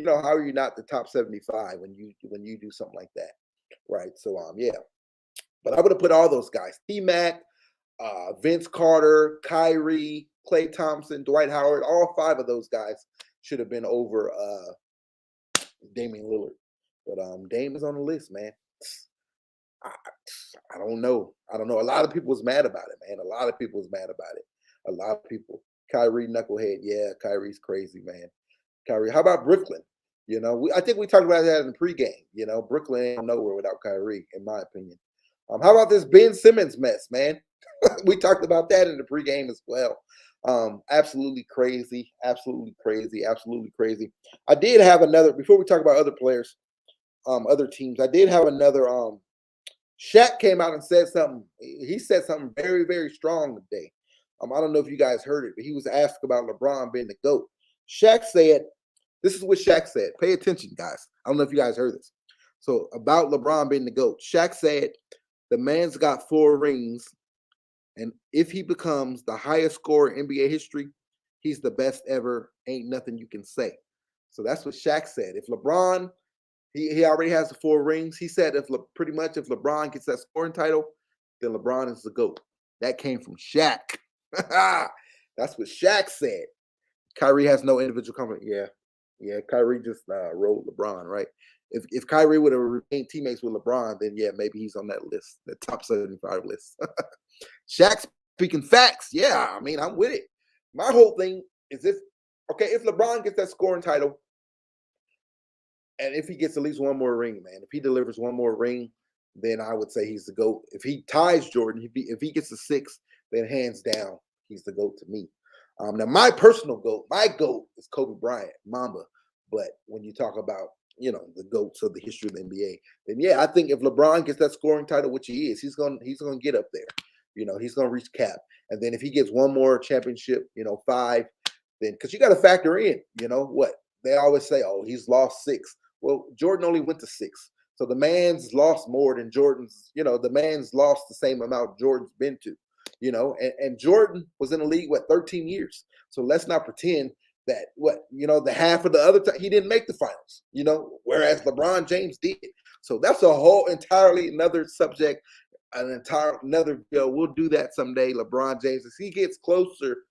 How are you not the top 75 when you do something like that? Right. So yeah. But I would have put all those guys. T-Mac, Vince Carter, Kyrie, Klay Thompson, Dwight Howard, all 5 of those guys should have been over Damian Lillard. But Dame is on the list, man. I, I don't know. I don't know. A lot of people was mad about it, man. A lot of people was mad about it. A lot of people. Kyrie knucklehead. Yeah, Kyrie's crazy, man. Kyrie. How about Brooklyn? I think we talked about that in the pregame. Brooklyn ain't nowhere without Kyrie, in my opinion. How about this Ben Simmons mess, man? We talked about that in the pregame as well. Absolutely crazy. Absolutely crazy. Absolutely crazy. I did have another, before we talk about other players, other teams, I did have another Shaq came out and said something. He said something very, very strong today. I don't know if you guys heard it, but he was asked about LeBron being the GOAT. Shaq said, this is what Shaq said. Pay attention, guys. I don't know if you guys heard this. So about LeBron being the GOAT, Shaq said, the man's got 4 rings, and if he becomes the highest scorer in NBA history, he's the best ever. Ain't nothing you can say. So that's what Shaq said. If LeBron, he already has the 4 rings. He said pretty much if LeBron gets that scoring title, then LeBron is the GOAT. That came from Shaq. That's what Shaq said. Kyrie has no individual confidence. Yeah. Kyrie just rolled LeBron, right? If Kyrie would have remained teammates with LeBron, then yeah, maybe he's on that list, the top 75 list. Shaq speaking facts. Yeah, I mean, I'm with it. My whole thing is this. Okay, if LeBron gets that scoring title, and if he gets at least one more ring, man, if he delivers one more ring, then I would say he's the GOAT. If he ties Jordan, if he gets the 6, then hands down, he's the GOAT to me. Now, my personal GOAT, my GOAT is Kobe Bryant, Mamba. But when you talk about, the GOATs of the history of the NBA, then yeah, I think if LeBron gets that scoring title, which he is, he's gonna get up there. He's gonna reach cap. And then if he gets one more championship, 5, then because you got to factor in, what they always say, oh, he's lost 6. Well, Jordan only went to 6. So the man's lost more than Jordan's, the man's lost the same amount Jordan's been to, and Jordan was in the league, 13 years. So let's not pretend that the half of the other time he didn't make the finals, whereas LeBron James did. So that's a whole entirely another subject, another video. We'll do that someday. LeBron James, as he gets closer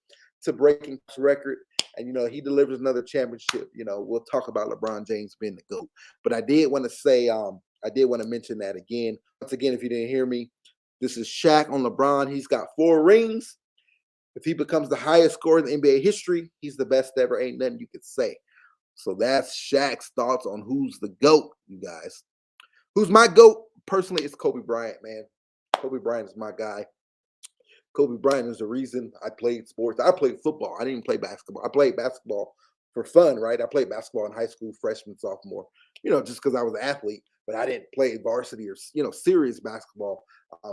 to breaking his record, and he delivers another championship, we'll talk about LeBron James being the GOAT. But I did want to say, I did want to mention that again. Once again, if you didn't hear me, this is Shaq on LeBron. He's got 4 rings. If he becomes the highest scorer in the NBA history, he's the best ever. Ain't nothing you could say. So that's Shaq's thoughts on who's the GOAT, you guys. Who's my GOAT? Personally, it's Kobe Bryant, man. Kobe Bryant is my guy. Kobe Bryant is the reason I played sports. I played football. I didn't play basketball. I played basketball for fun, right? I played basketball in high school, freshman, sophomore, just because I was an athlete. But I didn't play varsity or, serious basketball.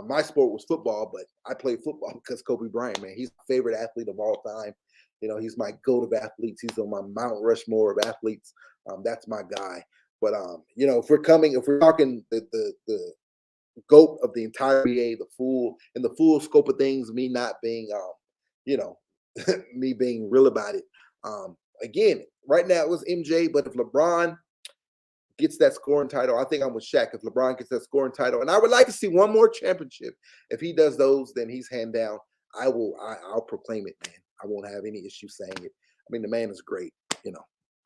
My sport was football, but I played football because Kobe Bryant, man. He's my favorite athlete of all time. He's my GOAT of athletes. He's on my Mount Rushmore of athletes. That's my guy. But, if we're talking the GOAT of the entire NBA, the full scope of things, me not being, me being real about it. Again, right now it was MJ, but if LeBron gets that scoring title, I think I'm with Shaq. If LeBron gets that scoring title, and I would like to see one more championship. If he does those, then he's hand down. I'll proclaim it, man. I won't have any issue saying it. I mean, the man is great.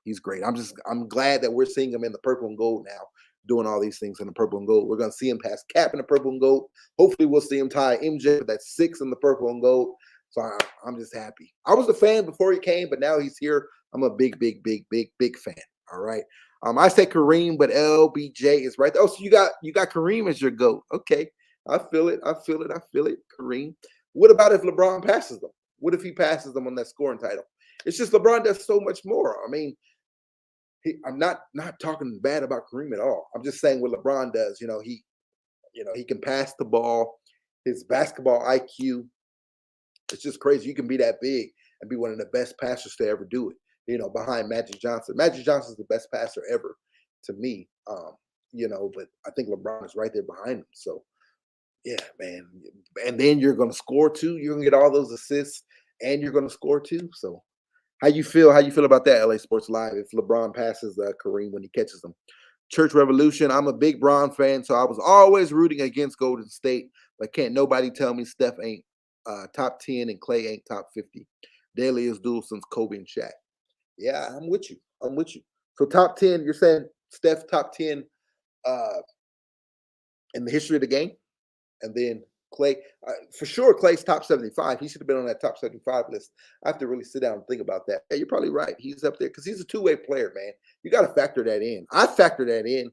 He's great. I'm glad that we're seeing him in the purple and gold now, doing all these things in the purple and gold. We're going to see him pass Cap in the purple and gold. Hopefully we'll see him tie MJ with that 6 in the purple and gold. So I'm just happy. I was a fan before he came, but now he's here. I'm a big fan. All right. I say Kareem, but LBJ is right there. Oh, so you got Kareem as your GOAT. Okay. I feel it. Kareem. What about if LeBron passes them? What if he passes them on that scoring title? It's just LeBron does so much more. I mean, I'm not talking bad about Kareem at all. I'm just saying what LeBron does. He can pass the ball. His basketball IQ, it's just crazy. You can be that big and be one of the best passers to ever do it. behind Magic Johnson. Magic Johnson's the best passer ever to me. But I think LeBron is right there behind him. So yeah, man. And then you're gonna score too. You're gonna get all those assists and you're gonna score too. So how you feel? How you feel about that, LA Sports Live? If LeBron passes Kareem when he catches them, Church Revolution. I'm a big Bron fan, so I was always rooting against Golden State, but can't nobody tell me Steph ain't top 10 and Clay ain't top 50. Deadliest duel since Kobe and Shaq. Yeah, I'm with you. I'm with you. So top 10, you're saying Steph top 10 uh, in the history of the game, and then Clay, for sure, Clay's top 75. He should have been on that top 75 list. I have to really sit down and think about that. Yeah, you're probably right. He's up there because he's a two-way player, man. You got to factor that in. I factor that in,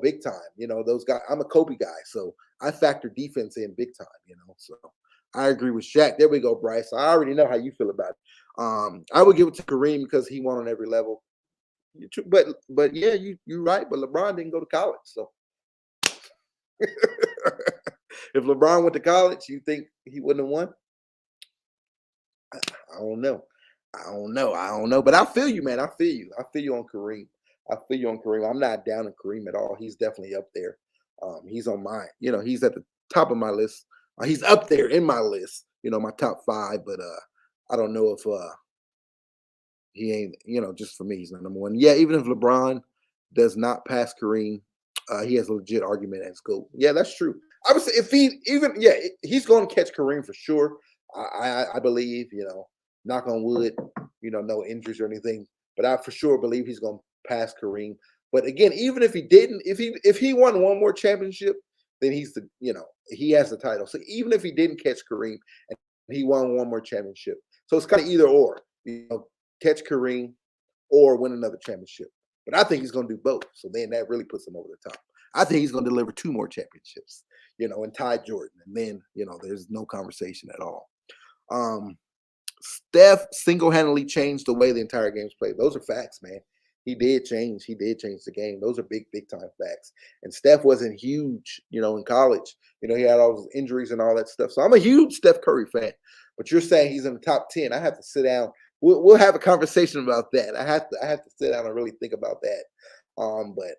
big time. Those guys. I'm a Kobe guy, so I factor defense in big time. So I agree with Shaq. There we go, Bryce. I already know how you feel about it. I would give it to Kareem because he won on every level. But yeah, you're right. But LeBron didn't go to college, so. If LeBron went to college, you think he wouldn't have won? I don't know. I don't know. But I feel you, man. I feel you. I feel you on Kareem. I'm not down on Kareem at all. He's definitely up there. He's on mine. He's at the top of my list. He's up there in my list. My top 5. But I don't know if he ain't. Just for me, he's not number 1. Yeah, even if LeBron does not pass Kareem, he has a legit argument as GOAT. Yeah, that's true. I would say if he's going to catch Kareem for sure. I believe, knock on wood, no injuries or anything. But I for sure believe he's going to pass Kareem. But again, even if he didn't, if he won one more championship, then he has the title. So even if he didn't catch Kareem and he won one more championship, so it's kind of either or, catch Kareem or win another championship. But I think he's going to do both. So then that really puts him over the top. I think he's going to deliver 2 more championships, and tie Jordan. And then, there's no conversation at all. Steph single-handedly changed the way the entire game's played. Those are facts, man. He did change the game. Those are big, big time facts. And Steph wasn't huge, in college. He had all those injuries and all that stuff. So I'm a huge Steph Curry fan. But you're saying he's in the top 10. I have to sit down. We'll have a conversation about that. I have to sit down and really think about that. But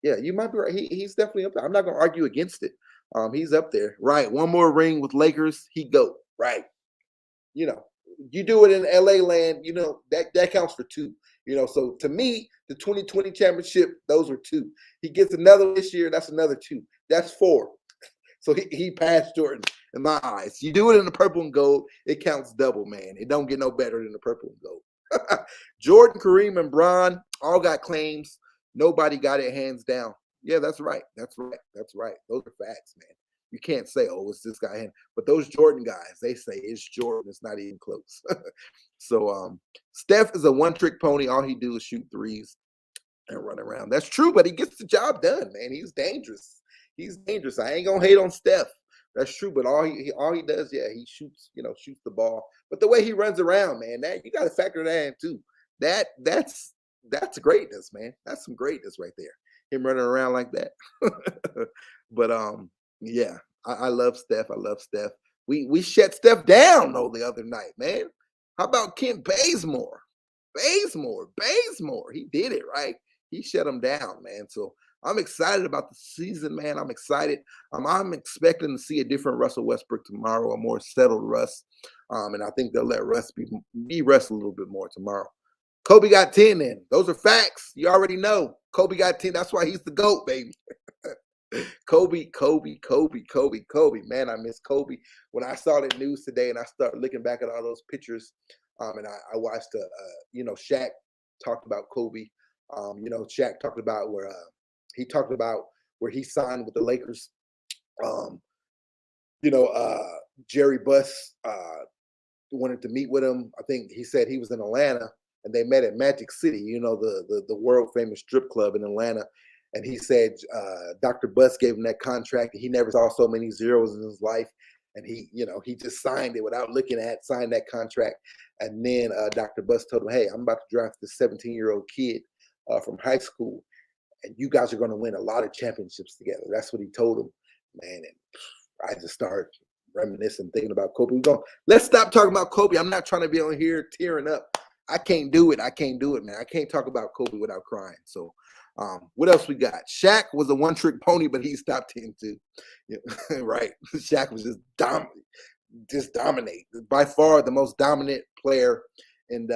yeah, you might be right. He's definitely up there. I'm not gonna argue against it. He's up there. Right. One more ring with Lakers, he go. Right. You do it in LA land, that counts for 2. So to me, the 2020 championship, those were 2. He gets another this year, that's another 2. That's 4. So he passed Jordan in my eyes. You do it in the purple and gold, it counts double, man. It don't get no better than the purple and gold. Jordan, Kareem, and Bron all got claims. Nobody got it hands down. Yeah, that's right. Those are facts, man. You can't say, oh, it's this guy. But those Jordan guys, they say it's Jordan. It's not even close. So Steph is a one-trick pony. All he do is shoot threes and run around. That's true, but he gets the job done, man. He's dangerous. I ain't gonna hate on Steph. That's true, but all he does, he shoots the ball. But the way he runs around, man, that you got to factor that in too. That's greatness, man. That's some greatness right there. Him running around like that. But yeah, I love Steph. We shut Steph down though the other night, man. How about Kent Bazemore? Bazemore. He did it, right? He shut him down, man. So I'm excited about the season, man. I'm excited. I'm expecting to see a different Russell Westbrook tomorrow, a more settled Russ. And I think they'll let Russ be Russ a little bit more tomorrow. Kobe got 10 in. Those are facts. You already know. Kobe got 10. That's why he's the GOAT, baby. Kobe. Man, I miss Kobe. When I saw the news today and I started looking back at all those pictures, and I watched, Shaq talked about Kobe. Shaq talked about where he signed with the Lakers. Jerry Buss wanted to meet with him. I think he said he was in Atlanta and they met at Magic City, the world famous strip club in Atlanta. And he said Dr. Buss gave him that contract. He never saw so many zeros in his life. And he just signed it without signed that contract. And then Dr. Buss told him, hey, I'm about to draft this 17-year-old kid from high school. And you guys are going to win a lot of championships together. That's what he told him, man. And I just started reminiscing, thinking about Kobe. Let's stop talking about Kobe. I'm not trying to be on here tearing up. I can't do it. I can't do it, man. I can't talk about Kobe without crying. So, what else we got? Shaq was a one-trick pony, but he stopped hitting too. Yeah, right. Shaq was just dominate. By far the most dominant player in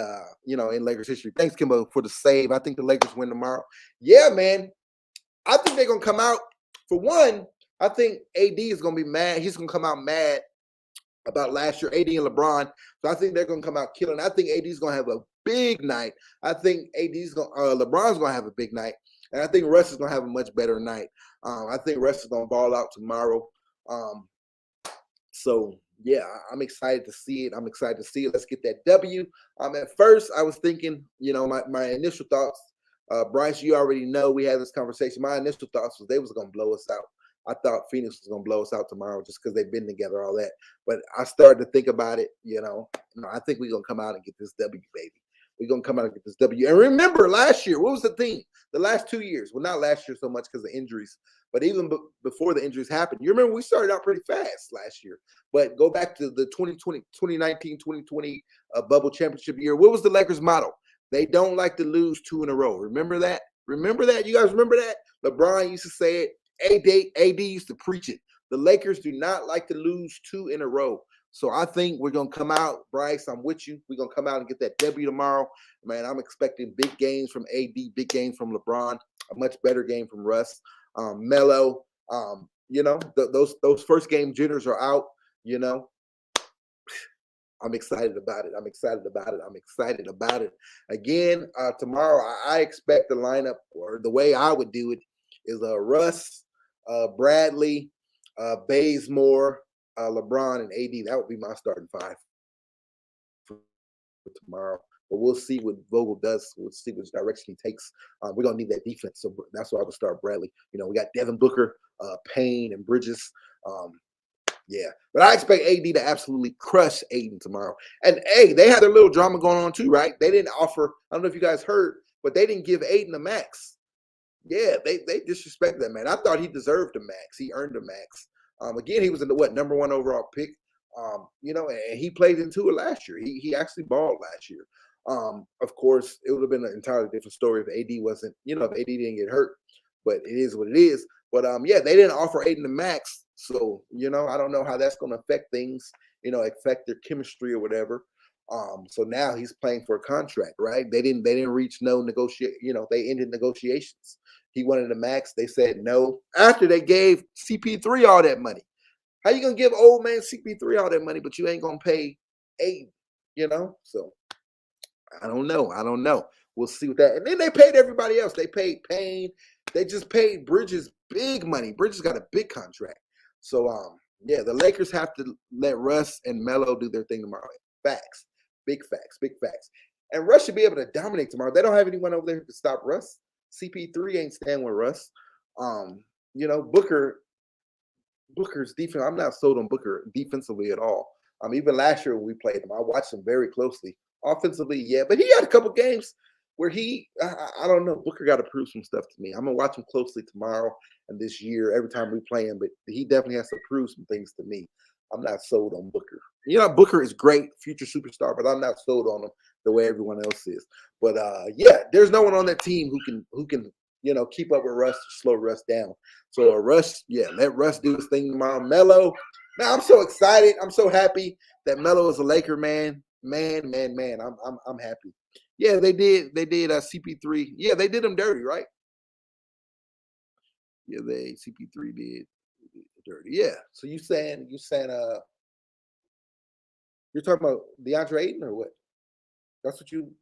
in Lakers history. Thanks, Kimbo, for the save. I think the Lakers win tomorrow. Yeah, man. I think they're gonna come out. For one, I think AD is gonna be mad. He's gonna come out mad about last year, AD and LeBron. So I think they're gonna come out killing. I think AD is gonna have a big night. I think LeBron's gonna have a big night, and I think Russ is gonna have a much better night. I think Russ is gonna ball out tomorrow. So yeah, I'm excited to see it. I'm excited to see it. Let's get that W. At first, I was thinking, my initial thoughts. Bryce, you already know we had this conversation. My initial thoughts was they was gonna blow us out. I thought Phoenix was gonna blow us out tomorrow just because they've been together, all that. But I started to think about it. I think we're gonna come out and get this W, baby. We're gonna come out and get this W. And remember, last year, what was the theme? The last 2 years. Well, not last year so much because of injuries, but even before the injuries happened, you remember we started out pretty fast last year. But go back to the 2019, 2020 bubble championship year. What was the Lakers' motto? They don't like to lose 2 in a row. Remember that? Remember that? You guys remember that? LeBron used to say it. AD used to preach it. The Lakers do not like to lose 2 in a row. So I think we're going to come out. Bryce, I'm with you. We're going to come out and get that W tomorrow. Man, I'm expecting big games from AD, big games from LeBron, a much better game from Russ. Melo, those first game jitters are out, I'm excited about it. I'm excited about it. I'm excited about it. Again, tomorrow, I expect the lineup, or the way I would do it, is Russ, Bradley, Bazemore, LeBron, and AD. That would be my starting 5 for tomorrow. But we'll see what Vogel does. We'll see which direction he takes. We're going to need that defense. So that's why I would start Bradley. We got Devin Booker, Payne, and Bridges. Yeah, but I expect AD to absolutely crush Aiden tomorrow. And hey, they had their little drama going on too, right? They didn't offer, I don't know if you guys heard, but they didn't give Aiden a max. Yeah, they disrespected that man. I thought he deserved a max. He earned a max. Again, he was in the number 1 overall pick. And he played into it last year. He actually balled last year. Of course, it would have been an entirely different story if AD wasn't, if AD didn't get hurt. But it is what it is. But yeah, they didn't offer Aiden the max. So, I don't know how that's going to affect things, affect their chemistry or whatever. So now he's playing for a contract, right? They didn't reach no negotiate, they ended negotiations. He wanted a max. They said no. After they gave CP3 all that money. How you gonna give old man CP3 all that money, but you ain't gonna pay Aiden, So I don't know. We'll see what that. And then they paid everybody else. They paid Payne. They just paid Bridges big money. Bridges got a big contract. So yeah, the Lakers have to let Russ and Melo do their thing tomorrow. Facts. Big facts. Big facts. And Russ should be able to dominate tomorrow. They don't have anyone over there to stop Russ. CP3 ain't standing with Russ. Booker's defense. I'm not sold on Booker defensively at all. Even last year when we played him, I watched him very closely. Offensively, yeah, but he had a couple games where I don't know. Booker got to prove some stuff to me. I'm gonna watch him closely tomorrow and this year every time we play him, but he definitely has to prove some things to me. I'm not sold on Booker. Booker is great, future superstar, but I'm not sold on him the way everyone else is. But yeah, there's no one on that team who can keep up with Russ, slow Russ down. So Russ, yeah, let Russ do his thing tomorrow. Melo, man, I'm so excited. I'm so happy that Melo is a Laker, man. Man, I'm happy. Yeah, they did CP3. Yeah, they did him dirty, right? Yeah, CP3 did dirty. Yeah. So you're talking about DeAndre Ayton or what? That's what you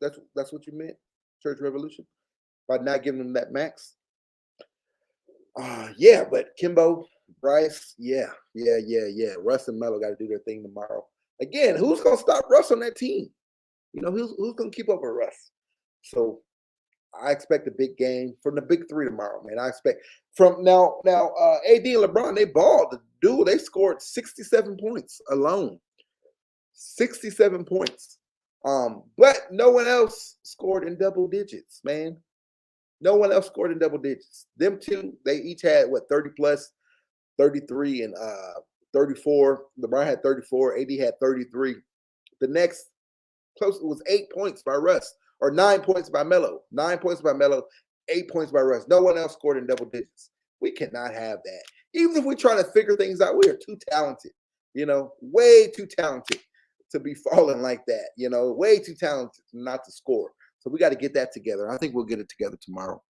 meant? Church Revolution? By not giving them that max? Yeah, but Kimbo, Bryce, yeah. Russ and Melo got to do their thing tomorrow. Again, who's gonna stop Russ on that team? Who's gonna keep up with Russ? So I expect a big game from the big 3 tomorrow, man. I expect from now AD and LeBron, they balled. They scored 67 points alone. 67 points. But no one else scored in double digits, man. No one else scored in double digits. Them two, they each had 30 plus, 33 and 34. LeBron had 34. AD had 33. The next Close. It was 8 points by Russ or 9 points by Melo. 9 points by Melo, 8 points by Russ. No one else scored in double digits. We cannot have that. Even if we try to figure things out, we are too talented. Way too talented to be falling like that. Way too talented not to score. So we got to get that together. I think we'll get it together tomorrow.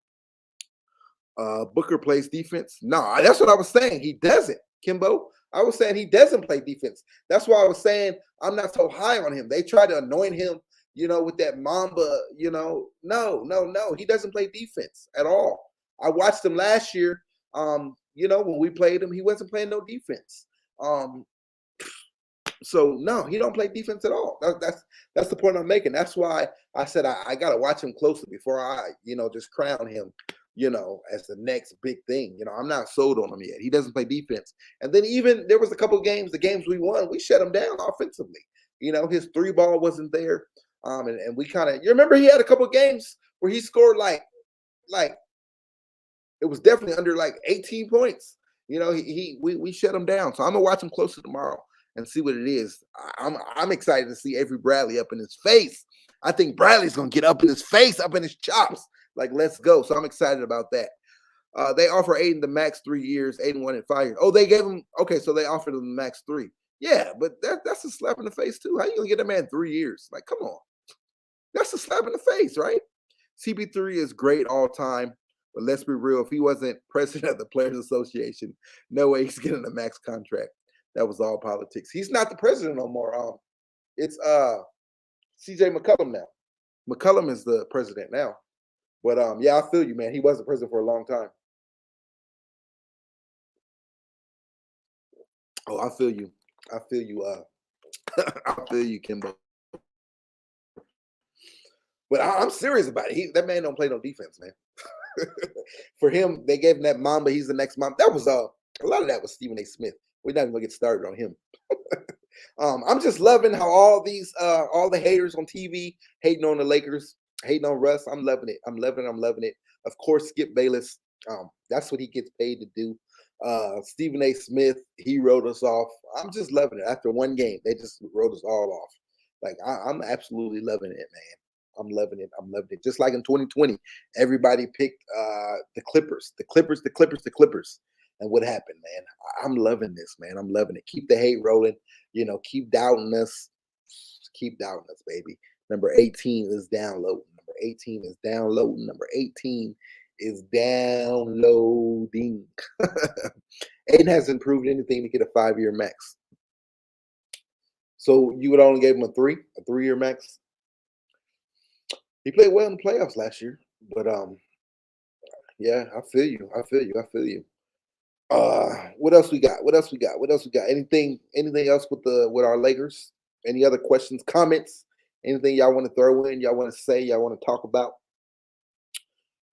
Booker plays defense. No, that's what I was saying. He doesn't, Kimbo. I was saying he doesn't play defense. That's why I was saying I'm not so high on him. They try to anoint him, with that Mamba, No. He doesn't play defense at all. I watched him last year. When we played him, he wasn't playing no defense. So no, he don't play defense at all. That's the point I'm making. That's why I said I got to watch him closely before I, just crown him, as the next big thing. I'm not sold on him yet. He doesn't play defense. And then even there was a couple of games, the games we won, we shut him down offensively. His 3-ball wasn't there. And we kind of, you remember he had a couple of games where he scored like it was definitely under like 18 points. We shut him down. So I'm gonna watch him closer tomorrow and see what it is. I'm excited to see Avery Bradley up in his face. I think Bradley's gonna get up in his face, up in his chops. Like, let's go. So I'm excited about that. They offer Aiden the max 3 years, Aiden 1 and 5 years. Oh, they gave him, okay, so they offered him the max 3. Yeah, but that's a slap in the face too. How you gonna get a man 3 years? Like, come on. That's a slap in the face, right? CP3 is great all time, but let's be real. If he wasn't president of the Players Association, no way he's getting a max contract. That was all politics. He's not the president no more. It's CJ McCollum now. McCollum is the president now. But yeah, I feel you, man. He was the president for a long time. Oh, I feel you. I feel you. I feel you, Kimbo. But I'm serious about it. That man don't play no defense, man. For him, they gave him that Mamba. He's the next Mamba. That was a lot of that was Stephen A. Smith. We're not even gonna get started on him. I'm just loving how all the haters on TV hating on the Lakers, hating on Russ. I'm loving it. I'm loving it. Of course, Skip Bayless. That's what he gets paid to do. Stephen A. Smith, he wrote us off. I'm just loving it. After one game, they just wrote us all off. Like, I'm absolutely loving it, man. I'm loving it. I'm loving it. Just like in 2020, everybody picked the Clippers. And what happened, man? I'm loving this, man. I'm loving it. Keep the hate rolling. Keep doubting us. Keep doubting us, baby. Number 18 is downloading. Number 18 is downloading. Number 18 is downloading. Aiden hasn't proved anything to get a 5-year max. So you would only give him a 3-year max? He played well in the playoffs last year, but yeah, I feel you. What else we got? Anything else with our Lakers? Any other questions, comments? Anything y'all want to throw in? Y'all want to say? Y'all want to talk about?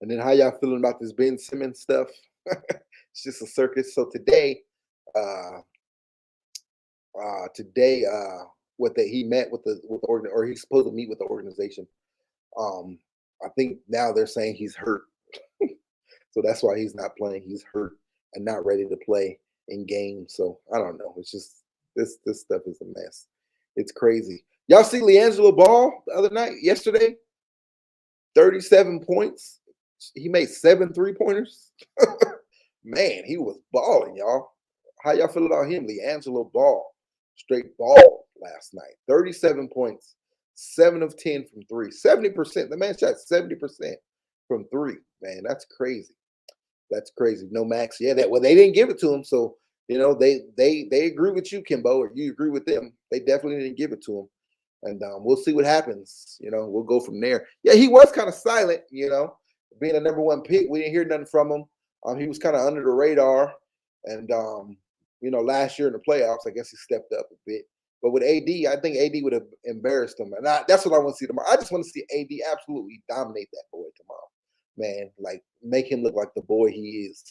And then how y'all feeling about this Ben Simmons stuff? It's just a circus. So today, he met with the or he's supposed to meet with the organization. I think now they're saying he's hurt. So that's why he's not playing. He's hurt and not ready to play in games. So I don't know. It's just this stuff is a mess. It's crazy. Y'all see LiAngelo Ball the other night, yesterday? 37 points. He made 7 3-pointers. Man, he was balling, y'all. How y'all feel about him? LiAngelo Ball. Straight ball last night. 37 points. 7 of 10 from 3. 70%. The man shot 70% from 3. Man, that's crazy. That's crazy. No max. Yeah, they didn't give it to him. So, they agree with you, Kimbo, or you agree with them. They definitely didn't give it to him. And we'll see what happens. We'll go from there. Yeah, he was kind of silent, being a number 1 pick. We didn't hear nothing from him. He was kind of under the radar. And, last year in the playoffs, I guess he stepped up a bit. But with AD, I think AD would have embarrassed him. And that's what I want to see tomorrow. I just want to see AD absolutely dominate that boy tomorrow. Man, like, make him look like the boy he is.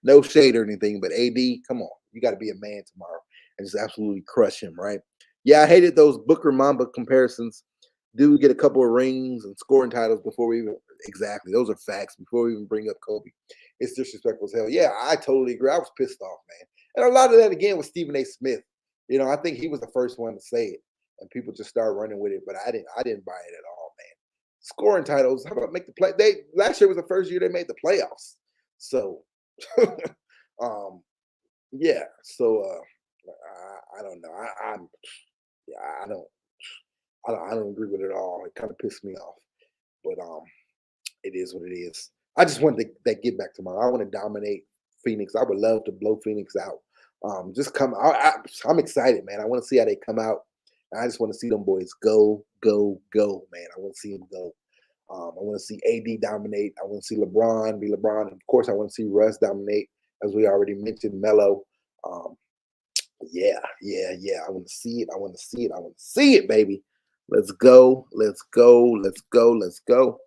No shade or anything, but AD, come on. You got to be a man tomorrow and just absolutely crush him, right? Yeah, I hated those Booker Mamba comparisons. Dude get a couple of rings and scoring titles before we even – exactly. Those are facts before we even bring up Kobe. It's disrespectful as hell. Yeah, I totally agree. I was pissed off, man. And a lot of that, again, was Stephen A. Smith. I think he was the first one to say it. and people just start running with it. But I didn't buy it at all, man. Scoring titles. How about make the play? They last year was the first year they made the playoffs. So, um, yeah. So I don't know. I'm yeah. I don't agree with it at all. It kind of pissed me off. But it is what it is. I just want that get back tomorrow. I want to dominate Phoenix. I would love to blow Phoenix out. Just come. I'm excited, man. I want to see how they come out. I just want to see them boys go, go, go, man. I want to see them go. I want to see AD dominate. I want to see LeBron be LeBron. And of course, I want to see Russ dominate, as we already mentioned, Melo. Um, yeah, yeah, yeah. I want to see it. I want to see it. I want to see it, baby. Let's go. Let's go. Let's go. Let's go.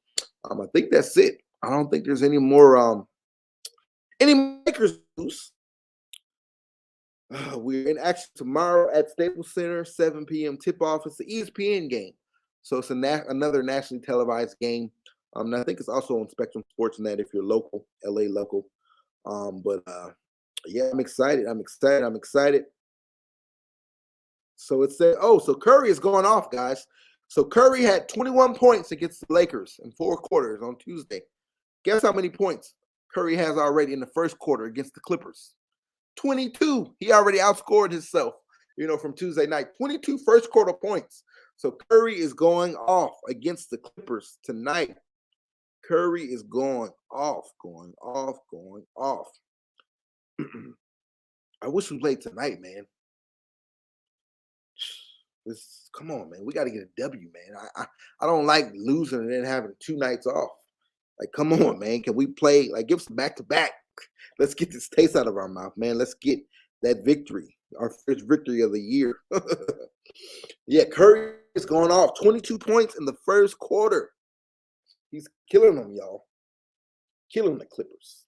I think that's it. I don't think there's any more any makers news. We're in action tomorrow at Staples Center, 7 p.m. tip-off. It's the ESPN game. So it's another nationally televised game. And I think it's also on Spectrum Sportsnet if you're local, LA local. But yeah, I'm excited. I'm excited. I'm excited. So it said, so Curry is going off, guys. So Curry had 21 points against the Lakers in 4 quarters on Tuesday. Guess how many points Curry has already in the first quarter against the Clippers? 22. He already outscored himself, from Tuesday night. 22 first quarter points. So Curry is going off against the Clippers tonight. Curry is going off, going off, going off. I wish we played tonight, man. Come on, man. We got to get a W, man. I don't like losing and then having 2 nights off. Like, come on, man. Can we play? Like, give us back-to-back. Let's get this taste out of our mouth, man. Let's get that victory, our first victory of the year. Yeah, Curry is going off. 22 points in the first quarter. He's killing them, y'all. Killing the Clippers.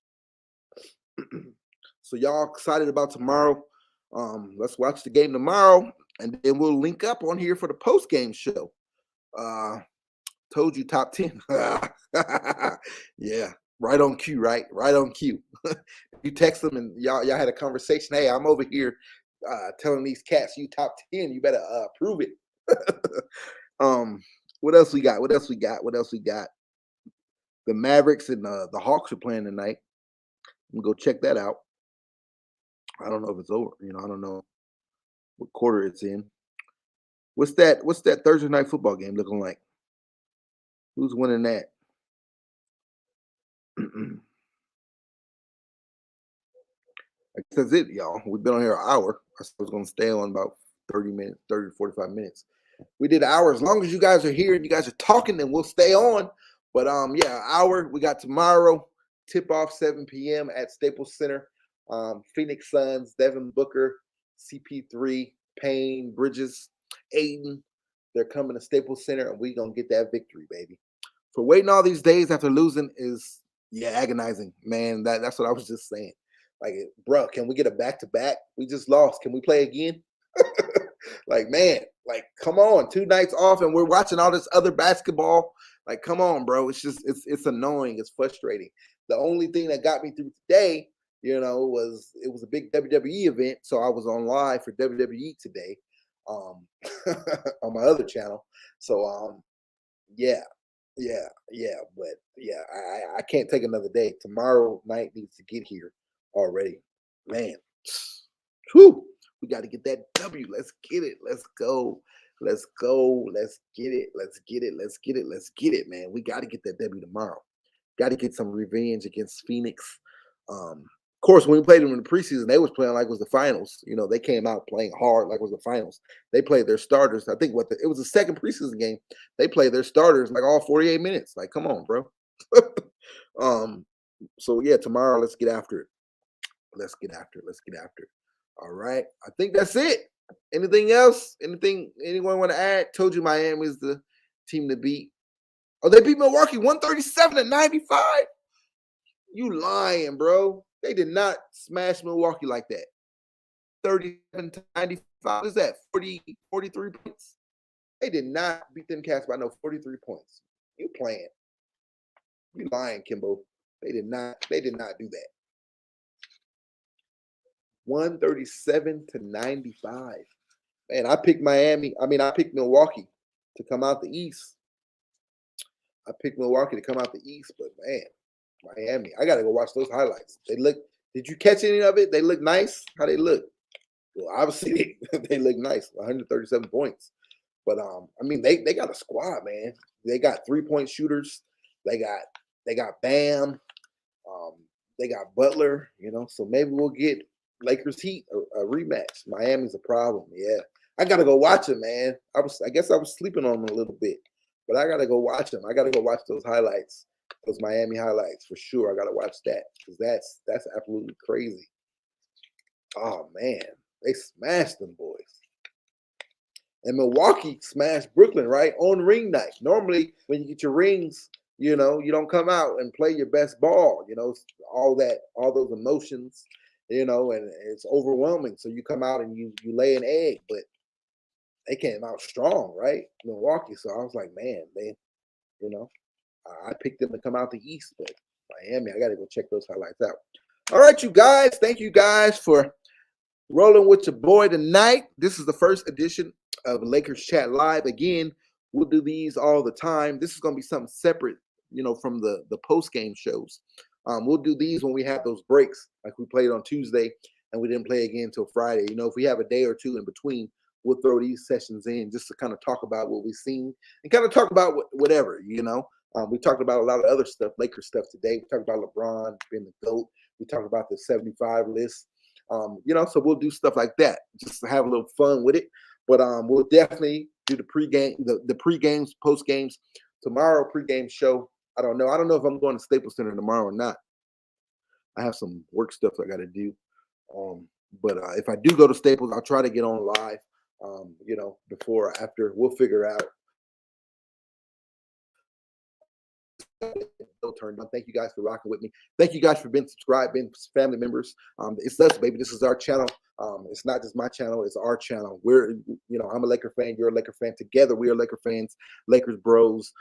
So y'all excited about tomorrow? Let's watch the game tomorrow, and then we'll link up on here for the post-game show. Told you top 10. Yeah, right on cue, right? Right on cue. You text them and y'all had a conversation. Hey, I'm over here telling these cats you top 10. You better prove it. What else we got? What else we got? What else we got? The Mavericks and the Hawks are playing tonight. I'm gonna go check that out. I don't know if it's over. I don't know what quarter it's in. What's that Thursday night football game looking like? Who's winning that? I guess that's it, y'all. We've been on here an hour. I was going to stay on about 30 minutes, 30 to 45 minutes. We did an hour. As long as you guys are here and you guys are talking, then we'll stay on. But yeah, an hour. We got tomorrow, tip-off 7 p.m. at Staples Center. Phoenix Suns, Devin Booker, CP3, Payne, Bridges, Aiden. They're coming to Staples Center, and we're going to get that victory, baby. For waiting all these days after losing is, agonizing, man. That's what I was just saying. Like, bro, can we get a back-to-back? We just lost. Can we play again? Like, man, like, come on. 2 nights off, and we're watching all this other basketball. Like, come on, bro. It's just, it's annoying. It's frustrating. The only thing that got me through today, was it was a big WWE event, so I was on live for WWE today, on my other channel. So, yeah. But yeah, I can't take another day. Tomorrow night needs to get here already, man. Whew, we got to get that W. Let's get it. Let's go. Let's go. Let's get it. Let's get it. Let's get it. Let's get it, man. We got to get that W tomorrow. Got to get some revenge against Phoenix. Of course, when we played them in the preseason, they was playing like it was the finals. They came out playing hard like it was the finals. They played their starters. I think it was the second preseason game. They played their starters like all 48 minutes. Like, come on, bro. So yeah, tomorrow let's get after it. Let's get after it. Let's get after it. All right. I think that's it. Anything else? Anyone want to add? Told you Miami's the team to beat. Oh, they beat Milwaukee 137-95. You lying, bro. They did not smash Milwaukee like that. 37-95. What is that? 43 points. They did not beat them Cats by no 43 points. You playing. You lying, Kimbo. They did not do that. 137-95. Man, I picked Miami. I mean, I picked Milwaukee to come out the East. I picked Milwaukee to come out the East, but man, Miami. I gotta go watch those highlights. They look. Did you catch any of it? They look nice. How they look? Well, obviously they look nice. 137 points. But I mean, they got a squad, man. They got 3-point shooters. They got Bam. Um, they got Butler. So maybe we'll get Lakers Heat a rematch. Miami's a problem. Yeah, I gotta go watch it, man. I guess I was sleeping on them a little bit, but I gotta go watch them. I gotta go watch those highlights, those Miami highlights for sure. I gotta watch that because that's absolutely crazy. Oh man, they smashed them boys. And Milwaukee smashed Brooklyn, right? On ring night. Normally, when you get your rings, you don't come out and play your best ball. All those emotions, and it's overwhelming. So you come out and you lay an egg, but they came out strong, right? Milwaukee. So I was like, man, I picked them to come out the East, but Miami, I got to go check those highlights out. All right, you guys. Thank you guys for rolling with your boy tonight. This is the first edition of Lakers Chat Live. Again, we'll do these all the time. This is going to be something separate, from the post-game shows. We'll do these when we have those breaks, like we played on Tuesday, and we didn't play again until Friday. If we have a day or two in between, we'll throw these sessions in just to kind of talk about what we've seen and kind of talk about whatever, We talked about a lot of other stuff, Lakers stuff today. We talked about LeBron being the GOAT. We talked about the 75 list. So we'll do stuff like that, just to have a little fun with it. But we'll definitely do the pregame, the pre-games, post-games. Tomorrow, pregame show. I don't know. I don't know if I'm going to Staples Center tomorrow or not. I have some work stuff I got to do. But if I do go to Staples, I'll try to get on live, before or after. We'll figure out. Turned on. Thank you guys for rocking with me. Thank you guys for being subscribed, being family members. It's us, baby. This is our channel. It's not just my channel, it's our channel. I'm a Laker fan, you're a Laker fan. Together we are Laker fans, Lakers bros,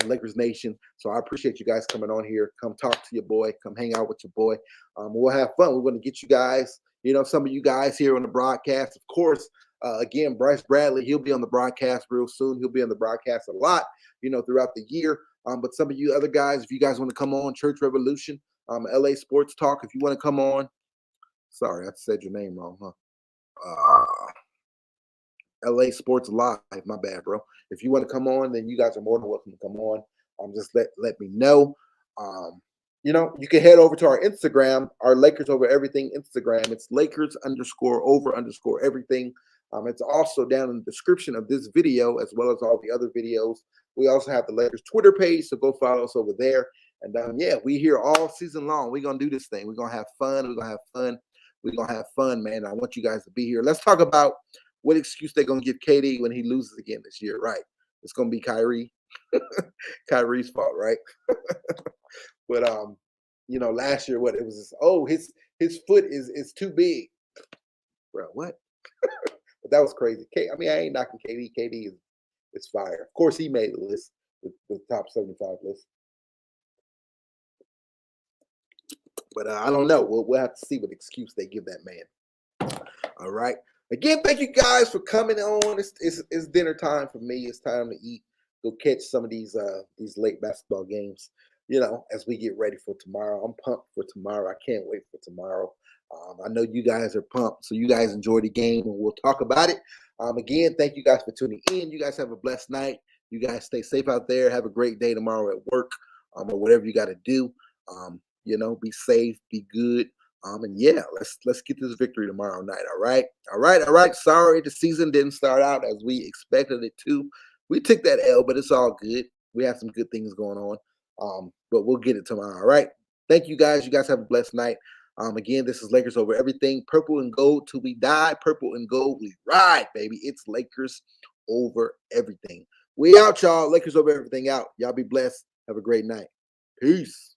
Lakers Nation. So I appreciate you guys coming on here. Come talk to your boy, come hang out with your boy. We'll have fun. We're going to get you guys, some of you guys here on the broadcast. Of course, again, Bryce Bradley, he'll be on the broadcast real soon. He'll be on the broadcast a lot, throughout the year. But some of you other guys, if you guys want to come on, Church Revolution, LA Sports Talk, if you want to come on. Sorry, I said your name wrong, huh? LA Sports Live, my bad, bro. If you want to come on, then you guys are more than welcome to come on. Just let me know. You can head over to our Instagram, our Lakers Over Everything Instagram. It's Lakers_over_everything. It's also down in the description of this video, as well as all the other videos. We also have the Lakers Twitter page, so go follow us over there. And we here all season long. We're gonna do this thing. We're gonna have fun. We're gonna have fun. We're gonna have fun, man. I want you guys to be here. Let's talk about what excuse they're gonna give KD when he loses again this year. Right? It's gonna be Kyrie. Kyrie's fault, right? But last year, what it was? His foot is too big, bro. What? But that was crazy. I ain't knocking KD. KD is fire. Of course, he made the list, the top 75 list. But I don't know. We'll have to see what excuse they give that man. All right. Again, thank you guys for coming on. It's dinner time for me. It's time to eat. Go catch some of these late basketball games, as we get ready for tomorrow. I'm pumped for tomorrow. I can't wait for tomorrow. I know you guys are pumped, so you guys enjoy the game, and we'll talk about it. Again, thank you guys for tuning in. You guys have a blessed night. You guys stay safe out there. Have a great day tomorrow at work, or whatever you got to do. Be safe, be good. And let's get this victory tomorrow night. All right. Sorry, the season didn't start out as we expected it to. We took that L, but it's all good. We have some good things going on. But we'll get it tomorrow. All right. Thank you guys. You guys have a blessed night. Again, this is Lakers Over Everything. Purple and gold till we die. Purple and gold, we ride, baby. It's Lakers Over Everything. We out, y'all. Lakers Over Everything out. Y'all be blessed. Have a great night. Peace.